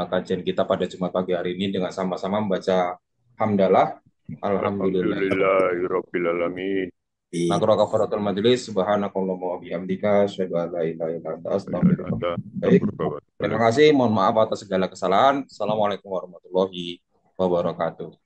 kajian kita pada Jumat pagi hari ini dengan sama-sama membaca hamdalah. Alhamdulillah. Alhamdulillahirabbil alamin. Nakro kafaratul majelis, subhanakallahumma wa bihamdika, asyhadu an la ilaha illa anta, astaghfiruka. Baik, terima kasih, mohon maaf atas segala kesalahan. Assalamualaikum warahmatullahi wabarakatuh.